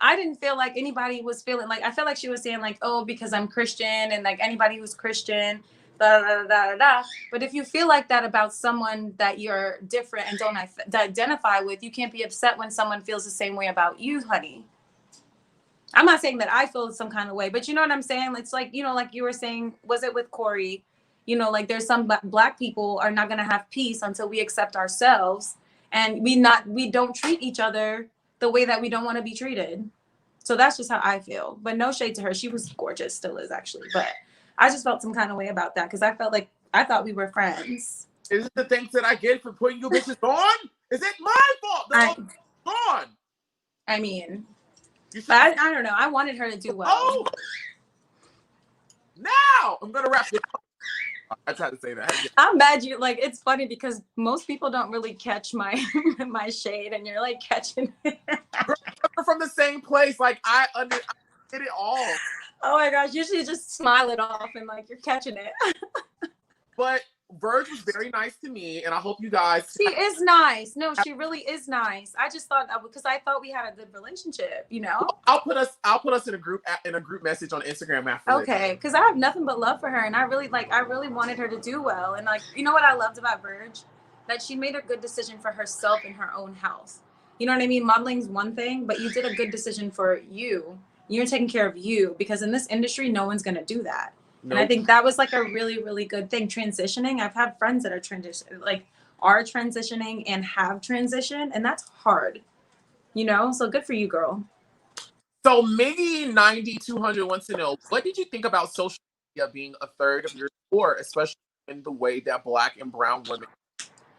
S1: I didn't feel like anybody was feeling like, I felt like she was saying like, oh, because I'm Christian and like anybody who's Christian, da da da da da. But if you feel like that about someone that you're different and don't identify with, you can't be upset when someone feels the same way about you, honey. I'm not saying that I feel some kind of way, but you know what I'm saying? It's like, you know, like you were saying, was it with Corey? You know, like there's some Black people are not going to have peace until we accept ourselves, and we don't treat each other the way that we don't want to be treated. So that's just how I feel. But no shade to her. She was gorgeous, still is actually. But I just felt some kind of way about that because I felt like I thought we were friends.
S2: Is it the things that I get for putting you bitches on? Is it my fault that I'm on?
S1: I mean, but I don't know. I wanted her to do well.
S2: Oh! Now I'm gonna wrap this up. I tried to say that.
S1: I'm mad you like. It's funny because most people don't really catch my my shade, and you're like catching it.
S2: We're from the same place. Like I did it all.
S1: Oh my gosh! You should just smile it off and like you're catching it.
S2: But Verge was very nice to me, and I hope you guys.
S1: She is nice. No, she really is nice. I just thought that because I thought we had a good relationship, you know.
S2: I'll put us in a group message on Instagram after.
S1: Okay, because I have nothing but love for her, and I really wanted her to do well. And like, you know what I loved about Verge? That she made a good decision for herself and her own health. You know what I mean? Modeling's one thing, but you did a good decision for you. You're taking care of you, because in this industry, no one's gonna do that. Nope. And I think that was like a really, really good thing. Transitioning. I've had friends that are transitioning and have transitioned, and that's hard, you know? So good for you, girl.
S2: So Miggy 9200 wants to know, what did you think about social media being a third of your sport, especially in the way that Black and brown women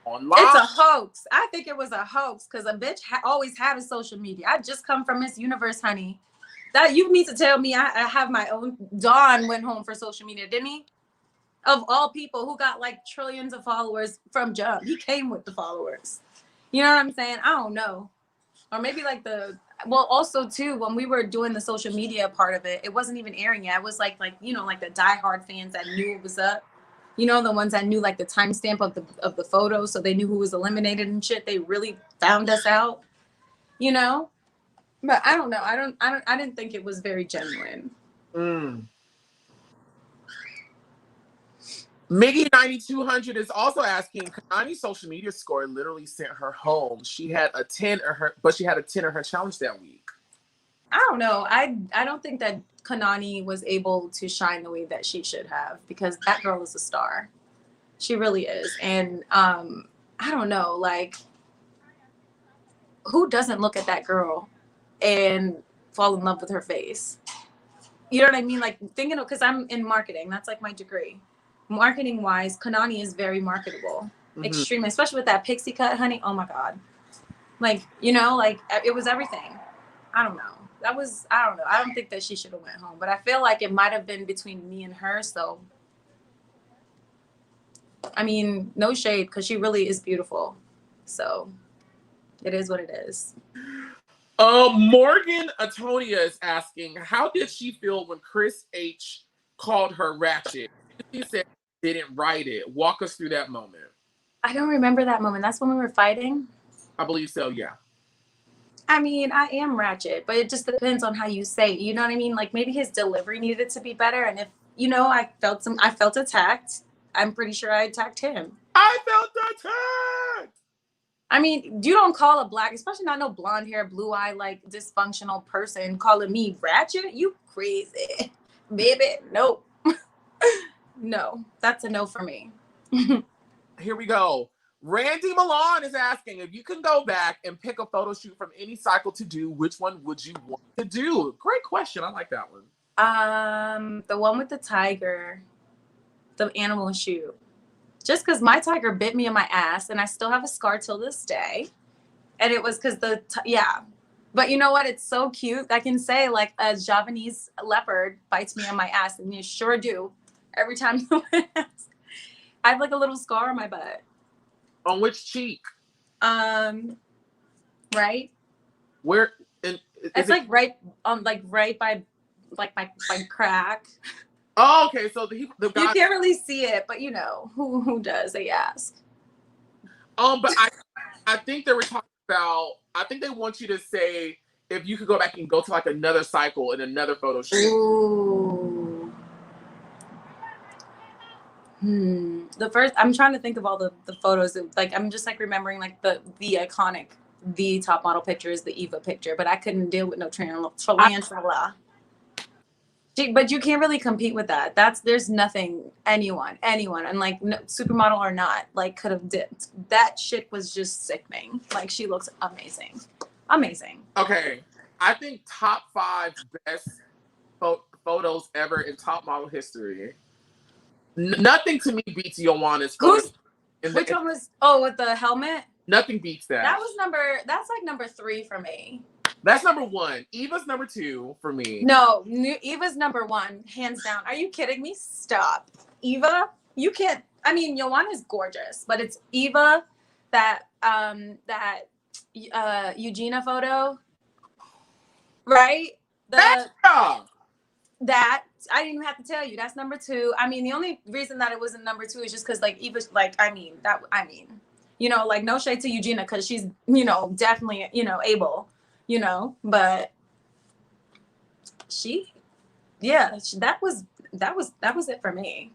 S2: online?
S1: It's a hoax. I think it was a hoax because a bitch always had a social media. I just come from Miss Universe, honey. That you mean to tell me I have my own? Jourdan went home for social media, didn't he? Of all people, who got like trillions of followers from jump. He came with the followers. You know what I'm saying? I don't know. Or maybe like also too, when we were doing the social media part of it, it wasn't even airing yet. It was like you know, like the diehard fans that knew it was up. You know, the ones that knew like the timestamp of the photos, so they knew who was eliminated and shit. They really found us out. You know? But I don't know. I didn't think it was very genuine.
S2: Miggy 9200 is also asking, Kanani's social media score literally sent her home. She had a 10 in her challenge that week.
S1: I don't know. I don't think that Kanani was able to shine the way that she should have, because that girl is a star. She really is. And I don't know, like, who doesn't look at that girl and fall in love with her face? You know what I mean? Like, thinking of, because I'm in marketing, that's like my degree. Marketing wise, Kanani is very marketable, extremely, especially with that pixie cut, honey. Oh my God. Like, you know, like it was everything. I don't know. I don't know. I don't think that she should have went home, but I feel like it might have been between me and her. So, I mean, no shade, because she really is beautiful. So it is what it is.
S2: Morgan Atonia is asking, how did she feel when Chris H called her ratchet? She said she didn't write it. Walk us through that moment.
S1: I don't remember that moment. That's when we were fighting?
S2: I believe so, yeah. I
S1: mean, I am ratchet, but it just depends on how you say it. You know what I mean? Like, maybe his delivery needed to be better. And if, you know, I felt attacked. I'm pretty sure I attacked him.
S2: I felt attacked!
S1: I mean, you don't call a Black, especially not no blonde hair, blue eye, like dysfunctional person, calling me ratchet. You crazy, baby. Nope. No, that's a no for me.
S2: Here we go. Randy Milan is asking, if you can go back and pick a photo shoot from any cycle to do, which one would you want to do? Great question. I like that one.
S1: The one with the tiger, the animal shoot. Just because my tiger bit me in my ass, and I still have a scar till this day. And it was because yeah. But you know what? It's so cute. I can say like a Javanese leopard bites me on my ass, and you sure do. Every time I have like a little scar on my butt.
S2: On which cheek?
S1: Right.
S2: Where?
S1: It's like right by like my crack.
S2: Oh, okay. So the guy,
S1: you can't really see it, but you know who does? They ask.
S2: But I think they were talking about, I think they want you to say if you could go back and go to like another cycle in another photo shoot.
S1: Ooh. The first, I'm trying to think of all the photos. Like, I'm just like remembering like the iconic, the top model picture is the Eva picture, but I couldn't deal with no tarantula. But you can't really compete with that. There's nothing anyone, and like no, supermodel or not, like could have dipped. That shit was just sickening. Like she looks amazing, amazing.
S2: Okay, I think top 5 best photos ever in top model history. Nothing to me beats Joanna's photo.
S1: Which one was? Oh, with the helmet.
S2: Nothing beats that.
S1: That's like number 3 for me.
S2: That's number 1. Eva's number 2 for me.
S1: No, Eva's number 1, hands down. Are you kidding me? Stop. Eva, you can't. I mean, Joanna's gorgeous, but it's Eva, that Eugenia photo, right?
S2: That
S1: I didn't even have to tell you. That's number 2. I mean, the only reason that it wasn't number 2 is just because like Eva's like, you know, like no shade to Eugenia because she's, you know, definitely, you know, able. You know, but that was it for me.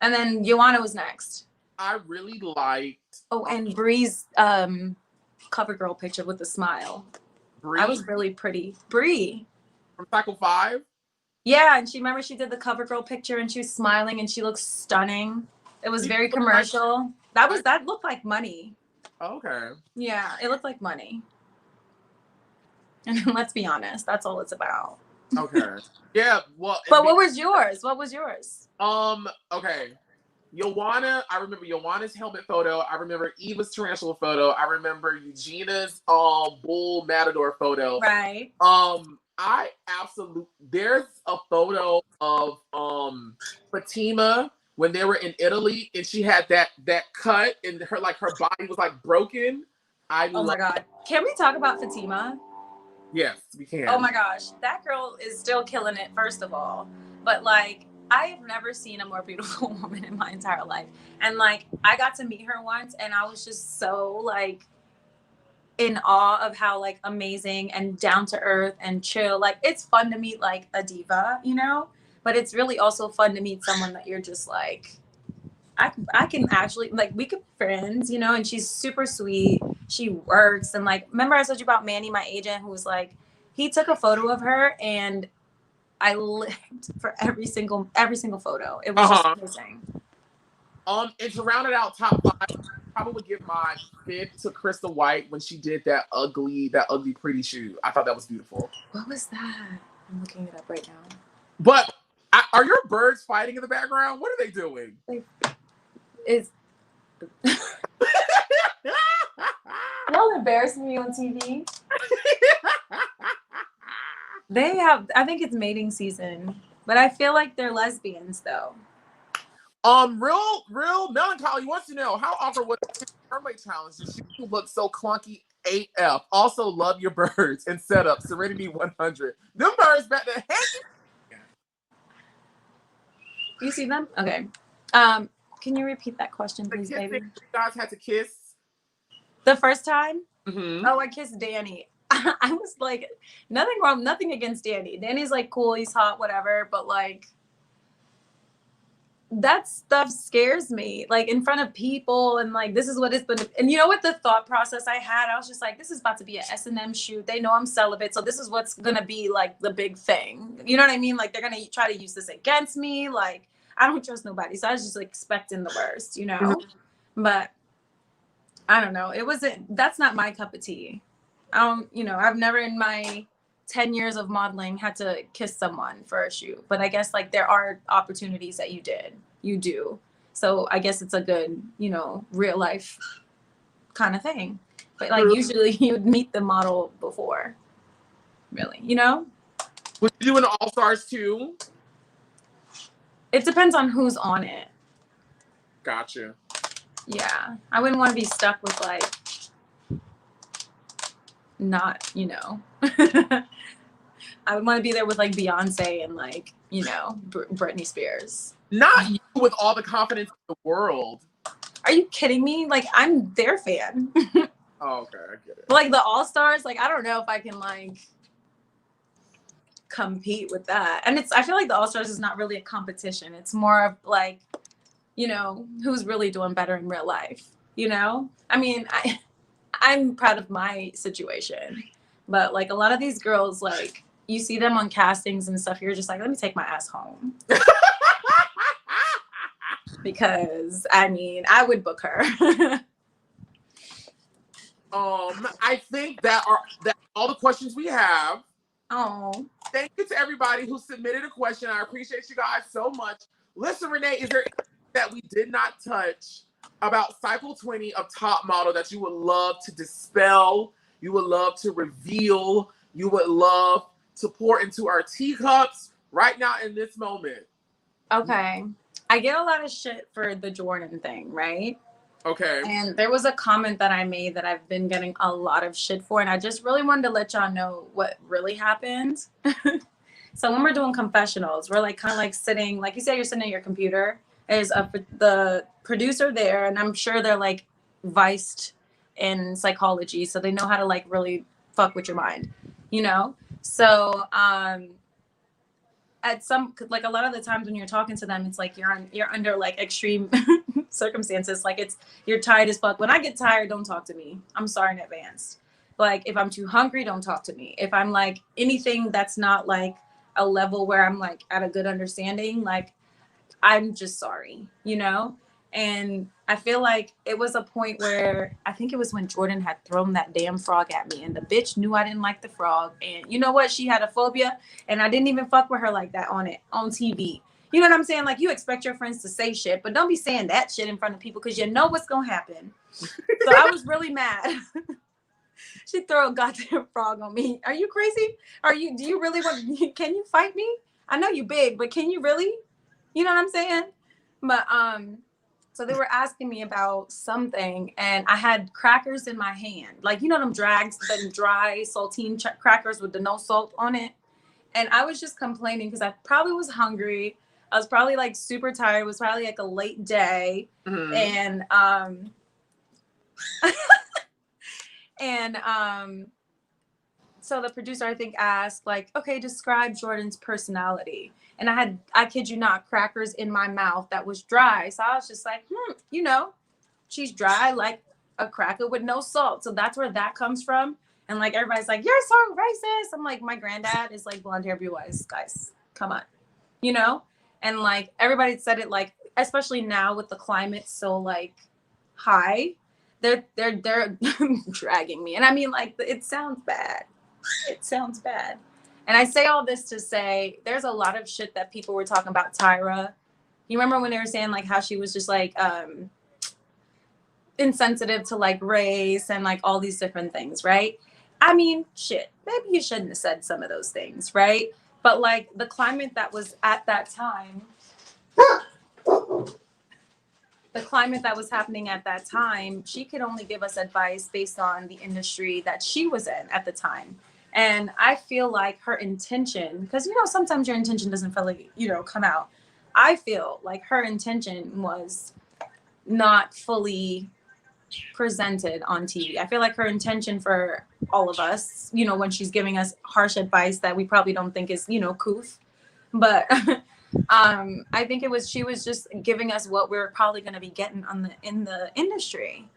S1: And then Joanna was next.
S2: I really liked.
S1: Oh, and Bree's cover girl picture with the smile.
S2: Bree?
S1: That was really pretty. Bree
S2: from Cycle 5.
S1: Yeah, and she did the cover girl picture and she was smiling and she looked stunning. It was very commercial. That looked like money.
S2: Okay.
S1: Yeah, it looked like money. And let's be honest, that's all it's about.
S2: Okay. Yeah, well.
S1: But what was yours?
S2: Okay. Joanna, I remember Joanna's helmet photo. I remember Eva's tarantula photo. I remember Eugenia's bull matador photo.
S1: Right.
S2: There's a photo of Fatima when they were in Italy and she had that cut and her body was like broken.
S1: Oh my God. Can we talk about Fatima?
S2: Yes, we can.
S1: Oh my gosh, that girl is still killing it, first of all. But like, I have never seen a more beautiful woman in my entire life. And like, I got to meet her once and I was just so like in awe of how like amazing and down to earth and chill. Like, it's fun to meet like a diva, you know, but it's really also fun to meet someone that you're just like, I can actually, like, we could be friends, you know, and she's super sweet. She works. And like, remember I told you about Manny, my agent, who was like, he took a photo of her and I lived for every single photo. It was just amazing.
S2: And to round it out, top 5, I probably would give my 5th to Krista White when she did that ugly pretty shoot. I thought that was beautiful.
S1: What was that? I'm looking it up right now.
S2: But are your birds fighting in the background? What are they doing?
S1: Y'all embarrassing me on TV. I think it's mating season, but I feel like they're lesbians though.
S2: Real melancholy wants to know how awkward was the mermaid challenge? She looked so clunky AF. Also, love your birds and setup Serenity 100. Them birds back there.
S1: You see them? Okay. Can you repeat that question, please, baby?
S2: You guys had to kiss
S1: the first time?
S2: Mm-hmm.
S1: Oh, I kissed Danny. I was like, nothing wrong, nothing against Danny. Danny's like cool, he's hot, whatever. But like, that stuff scares me. Like in front of people, and like this is what it's been. And you know what the thought process I had? I was just like, this is about to be an S&M shoot. They know I'm celibate, so this is what's gonna be like the big thing. You know what I mean? Like they're gonna try to use this against me. Like I don't trust nobody, so I was just like expecting the worst, you know. Mm-hmm. But I don't know. That's not my cup of tea. I've never in my 10 years of modeling had to kiss someone for a shoot, but I guess like there are opportunities that you do. So I guess it's a good, real life kind of thing. But like usually you would meet the model before, really,
S2: Would you do an All-Stars too?
S1: It depends on who's on it.
S2: Gotcha.
S1: Yeah. I wouldn't want to be stuck with like, not, I would want to be there with like Beyonce and like, Britney Spears.
S2: Not you with all the confidence in the world.
S1: Are you kidding me? Like I'm their fan.
S2: Oh, okay, I get it.
S1: But like the All-Stars, like I don't know if I can like compete with that. And I feel like the All-Stars is not really a competition. It's more of like, you know, who's really doing better in real life, you know? I mean, I'm proud of my situation, but like a lot of these girls, like you see them on castings and stuff, you're just like, let me take my ass home. Because I mean, I would book her.
S2: I think that all the questions we have.
S1: Oh,
S2: thank you to everybody who submitted a question. I appreciate you guys so much. Listen, Renee, is there anything that we did not touch about cycle 20 of Top Model that you would love to dispel, you would love to reveal, you would love to pour into our teacups right now in this moment?
S1: okay. I get a lot of shit for the Jourdan thing, right?
S2: Okay.
S1: And there was a comment that I made that I've been getting a lot of shit for, and I just really wanted to let y'all know what really happened. So when we're doing confessionals, we're like kind of like sitting, like you said, you're sitting at your computer. There's the producer there, and I'm sure they're like viced in psychology, so they know how to like really fuck with your mind, you know? So at some, like a lot of the times when you're talking to them, it's like you're under like extreme circumstances. Like you're tired as fuck. When I get tired, don't talk to me. I'm sorry in advance. Like if I'm too hungry, don't talk to me. If I'm like anything that's not like a level where I'm like at a good understanding, like I'm just sorry, you know? And I feel like it was a point where I think it was when Jourdan had thrown that damn frog at me, and the bitch knew I didn't like the frog. And you know what? She had a phobia, and I didn't even fuck with her like that on TV. You know what I'm saying? Like you expect your friends to say shit, but don't be saying that shit in front of people because you know what's gonna happen. So I was really mad. She threw a goddamn frog on me. Are you crazy? Do you really can you fight me? I know you big, but can you really? You know what I'm saying? But so they were asking me about something, and I had crackers in my hand, like you know them dry saltine crackers with the no salt on it. And I was just complaining because I probably was hungry. I was probably like super tired. It was probably like a late day, and so the producer, I think, asked, like, okay, describe Jourdan's personality. And I kid you not, crackers in my mouth that was dry. So I was just like, you know, she's dry like a cracker with no salt. So that's where that comes from. And like, everybody's like, you're so racist. I'm like, my granddad is like blonde hair, blue eyes, guys. Come on. You know? And like, everybody said it like, especially now with the climate so like high, they're dragging me. And I mean, like, it sounds bad. It sounds bad. And I say all this to say there's a lot of shit that people were talking about Tyra. You remember when they were saying like how she was just like insensitive to like race and like all these different things, right? I mean, shit, maybe you shouldn't have said some of those things, right? But like the climate that was at that time, the climate that was happening at that time, she could only give us advice based on the industry that she was in at the time. And I feel like her intention, because, you know, sometimes your intention doesn't fully, you know, come out. I feel like her intention was not fully presented on TV. I feel like her intention for all of us, you know, when she's giving us harsh advice that we probably don't think is, you know, couth. But I think she was just giving us what we're probably going to be getting in the industry.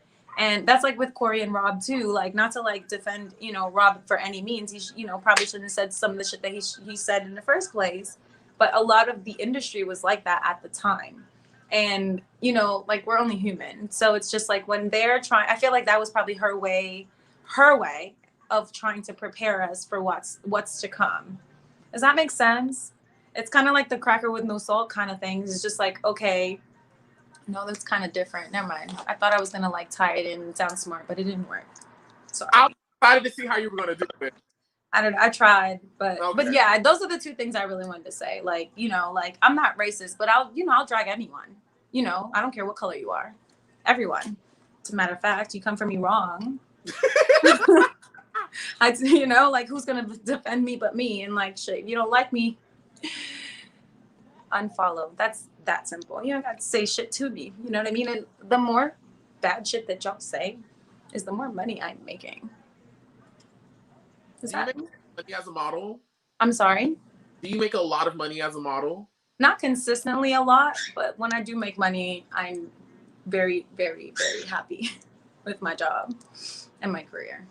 S1: And that's like with Corey and Rob too, like not to like defend, you know, Rob for any means. He, you know, probably shouldn't have said some of the shit that he said in the first place. But a lot of the industry was like that at the time. And, you know, like we're only human. So it's just like when they're trying, I feel like that was probably her way of trying to prepare us for what's to come. Does that make sense? It's kind of like the cracker with no salt kind of thing. It's just like, okay, no, that's kind of different. Never mind. I thought I was going to like tie it in and sound smart, but it didn't work. Sorry.
S2: I was excited to see how you were going to do it.
S1: I tried, but
S2: Okay.
S1: But yeah, those are the two things I really wanted to say. Like, you know, like I'm not racist, but I'll drag anyone. You know, I don't care what color you are. Everyone. As a matter of fact, you come for me wrong. You know, like who's going to defend me but me? And like, shit, if you don't like me, unfollow. That's that simple. You don't got to say shit to me. You know what I mean? And the more bad shit that y'all say, is the more money I'm making.
S2: Do you make money as a model?
S1: I'm sorry?
S2: Do you make a lot of money as a model?
S1: Not consistently a lot, but when I do make money, I'm very, very, very happy with my job and my career.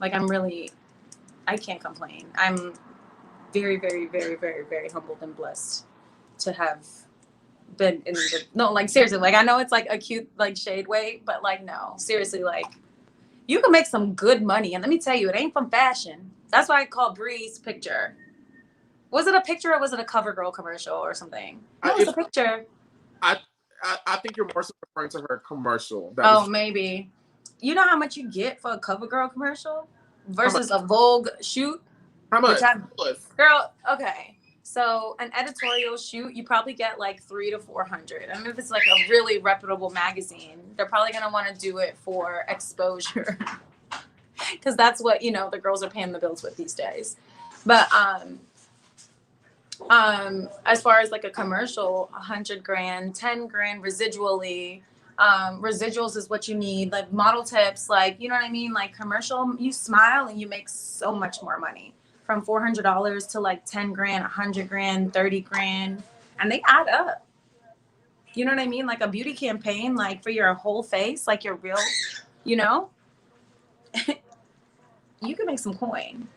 S1: Like, I can't complain. I'm very, very, very, very, very humbled and blessed to have been in the, no, like, seriously, like, I know it's like a cute, like, shade way, but like, no, seriously, like, you can make some good money. And let me tell you, it ain't from fashion. That's why I call Bree's picture. Was it a picture or was it a CoverGirl commercial or something? No, it was a picture.
S2: I think you're more so referring to her commercial.
S1: Maybe. You know how much you get for a CoverGirl commercial versus a Vogue shoot?
S2: How much?
S1: Girl, okay. So an editorial shoot, you probably get like $300 to $400. I mean, if it's like a really reputable magazine, they're probably gonna want to do it for exposure, because that's what, you know, the girls are paying the bills with these days. But as far as like a commercial, 100 grand, 10 grand residually. Residuals is what you need, like model tips, like, you know what I mean? Like commercial, you smile and you make so much more money, from $400 to like 10 grand, 100 grand, 30 grand, and they add up. You know what I mean? Like a beauty campaign, like for your whole face, like your real, you know, you can make some coin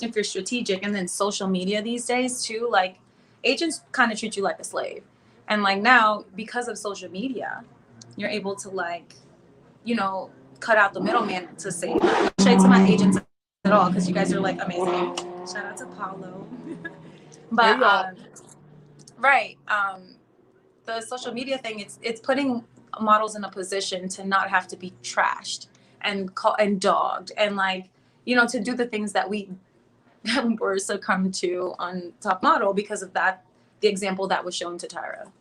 S1: if you're strategic. And then social media these days too, like agents kind of treat you like a slave. And like now, because of social media, you're able to, like, you know, cut out the middleman to say, shade to my agents at all, because you guys are like amazing. Shout out to Paulo. But right, the social media thing, it's putting models in a position to not have to be trashed and dogged, and like, you know, to do the things that we were succumbed to on Top Model because of that, the example that was shown to Tyra.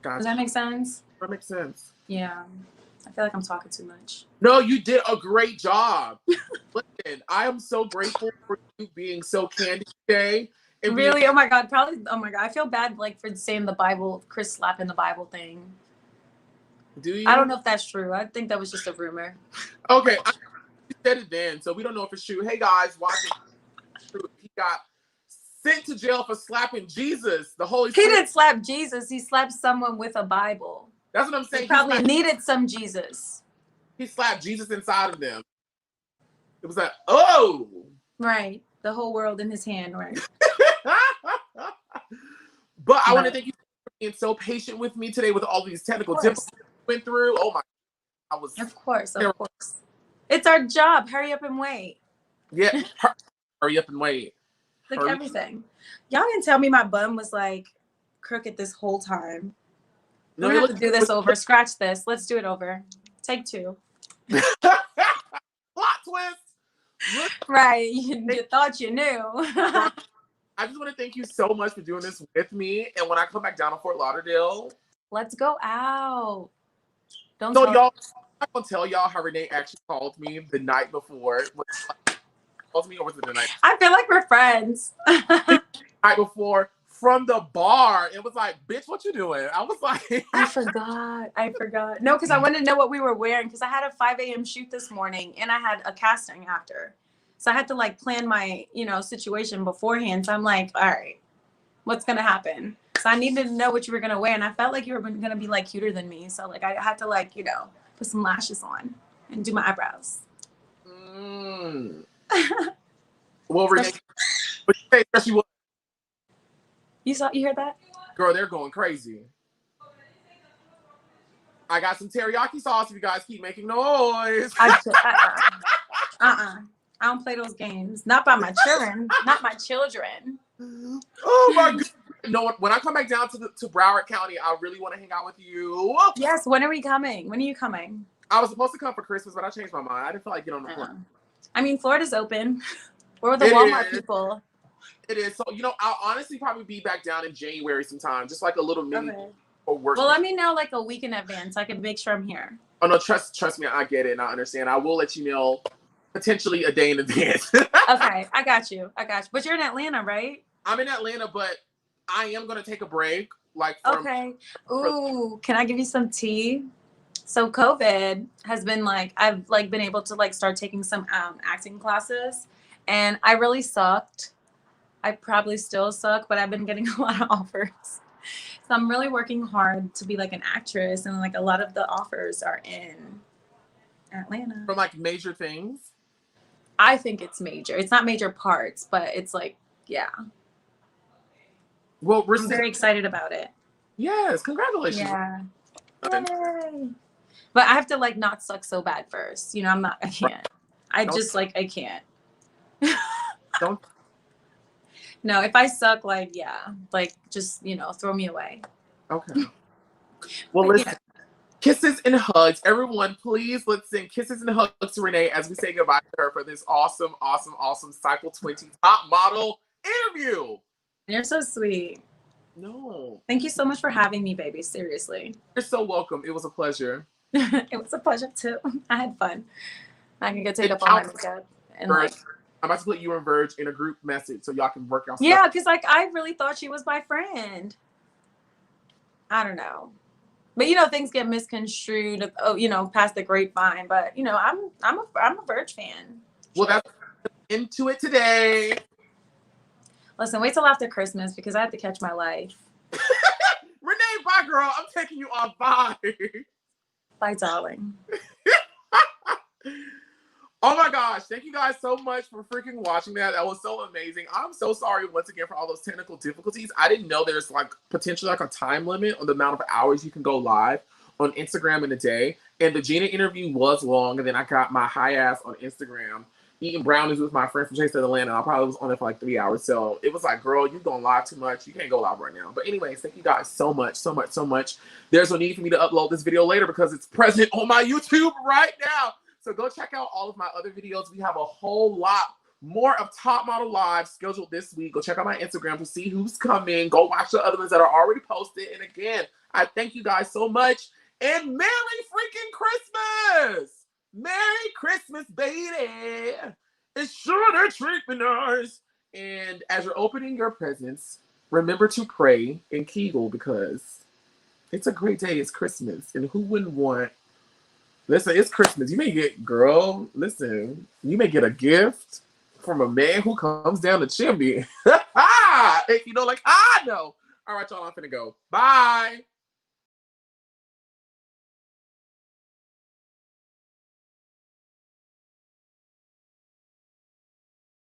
S1: Gotcha. Does that make sense?
S2: That makes sense.
S1: Yeah. I feel like I'm talking too much.
S2: No, you did a great job. Listen, I am so grateful for you being so candid today. And
S1: really? Oh my God. Probably. Oh my God. I feel bad, like, for saying the Bible, Chris slapping the Bible thing.
S2: Do you?
S1: I don't know if that's true. I think that was just a rumor.
S2: Okay. I said it then, so we don't know if it's true. Hey guys, watching. He got sent to jail for slapping Jesus, the Holy Spirit.
S1: He didn't slap Jesus. He slapped someone with a Bible.
S2: That's what I'm saying.
S1: He probably needed some Jesus.
S2: He slapped Jesus inside of them. It was like, oh.
S1: Right. The whole world in his hand, right?
S2: But I want to thank you for being so patient with me today with all these technical tips we went through. Oh my, I was.
S1: Of course. It's our job. Hurry up and wait.
S2: Yeah. Hurry up and wait.
S1: Like everything. Y'all didn't tell me my bum was like crooked this whole time. We're gonna have to do this over. Scratch this. Let's do it over. Take 2.
S2: Plot twist.
S1: Right. You thought you knew.
S2: I just want to thank you so much for doing this with me. And when I come back down to Fort Lauderdale,
S1: let's go out.
S2: I'm gonna tell y'all how Renee actually called me the night before. Called me, or was it the night?
S1: I feel like we're friends.
S2: The night before, from the bar, it was like, bitch, what you doing? I was like,
S1: I forgot. No, because I wanted to know what we were wearing, because I had a 5 a.m. shoot this morning and I had a casting after. So I had to like plan my, you know, situation beforehand. So I'm like, all right, what's going to happen? So I needed to know what you were going to wear. And I felt like you were going to be like cuter than me. So like I had to, like, you know, put some lashes on and do my eyebrows.
S2: Well, Renee,
S1: you heard that?
S2: Girl, they're going crazy. I got some teriyaki sauce if you guys keep making noise.
S1: I don't play those games. Not by my children. Not my children.
S2: Oh my God. No, when I come back down to Broward County, I really want to hang out with you.
S1: Yes. When are we coming? When are you coming?
S2: I was supposed to come for Christmas, but I changed my mind. I didn't feel like getting on the plane.
S1: I mean, Florida's open. We're the Walmart people.
S2: It is. So, you know, I'll honestly probably be back down in January sometime. Just like a little mini work.
S1: Well, let me know like a week in advance so I can make sure I'm here.
S2: Oh, no, trust me. I get it and I understand. I will let you know potentially a day in advance.
S1: Okay, I got you. But you're in Atlanta, right?
S2: I'm in Atlanta, but I am going to take a break. Like
S1: okay. Ooh, can I give you some tea? So COVID has been like, I've like been able to like start taking some acting classes, and I really sucked. I probably still suck, but I've been getting a lot of offers. So I'm really working hard to be like an actress, and like a lot of the offers are in Atlanta.
S2: From like major things.
S1: I think it's major. It's not major parts, but it's like, yeah.
S2: Well,
S1: I'm very excited about it.
S2: Yes, congratulations.
S1: Yeah. Yay. But I have to like not suck so bad first. You know, I can't. I just like, I can't.
S2: Don't.
S1: No, if I suck, like, yeah, like just, you know, throw me away.
S2: Okay. Well,
S1: But
S2: listen.
S1: yeah.
S2: Kisses and hugs. Everyone, please let's send kisses and hugs to Renee as we say goodbye to her for this awesome, awesome, awesome Cycle 20 top model interview.
S1: You're so sweet.
S2: No.
S1: Thank you so much for having me, baby. Seriously.
S2: You're so welcome. It was a pleasure.
S1: It was a pleasure too. I had fun. I can go take up all my makeup and like.
S2: I'm about to put you and Verge in a group message so y'all can work out stuff.
S1: Yeah, because like I really thought she was my friend. I don't know. But you know, things get misconstrued, you know, past the grapevine. But you know, I'm a Verge fan.
S2: Well, that's into it today.
S1: Listen, wait till after Christmas because I have to catch my life.
S2: Renee, bye, girl. I'm taking you off. Bye.
S1: Bye, darling.
S2: Oh my gosh, thank you guys so much for freaking watching that. That was so amazing. I'm so sorry once again for all those technical difficulties. I didn't know there's like potentially like a time limit on the amount of hours you can go live on Instagram in a day. And the Gina interview was long, and then I got my high ass on Instagram eating brownies with my friend from Chase Atlanta. I probably was on it for like 3 hours. So it was like, girl, you going live too much. You can't go live right now. But anyways, thank you guys so much, so much, so much. There's no need for me to upload this video later because it's present on my YouTube right now. So go check out all of my other videos. We have a whole lot more of Top Model Live scheduled this week. Go check out my Instagram to see who's coming. Go watch the other ones that are already posted. And again, I thank you guys so much. And Merry freaking Christmas! Merry Christmas, baby! It's sure to treat me nice. And as you're opening your presents, remember to pray and Kegel because it's a great day. It's Christmas. And who wouldn't want... Listen, it's Christmas. You may get, girl, listen, you may get a gift from a man who comes down the chimney. If you know, like I know. All right, y'all, I'm finna go. Bye.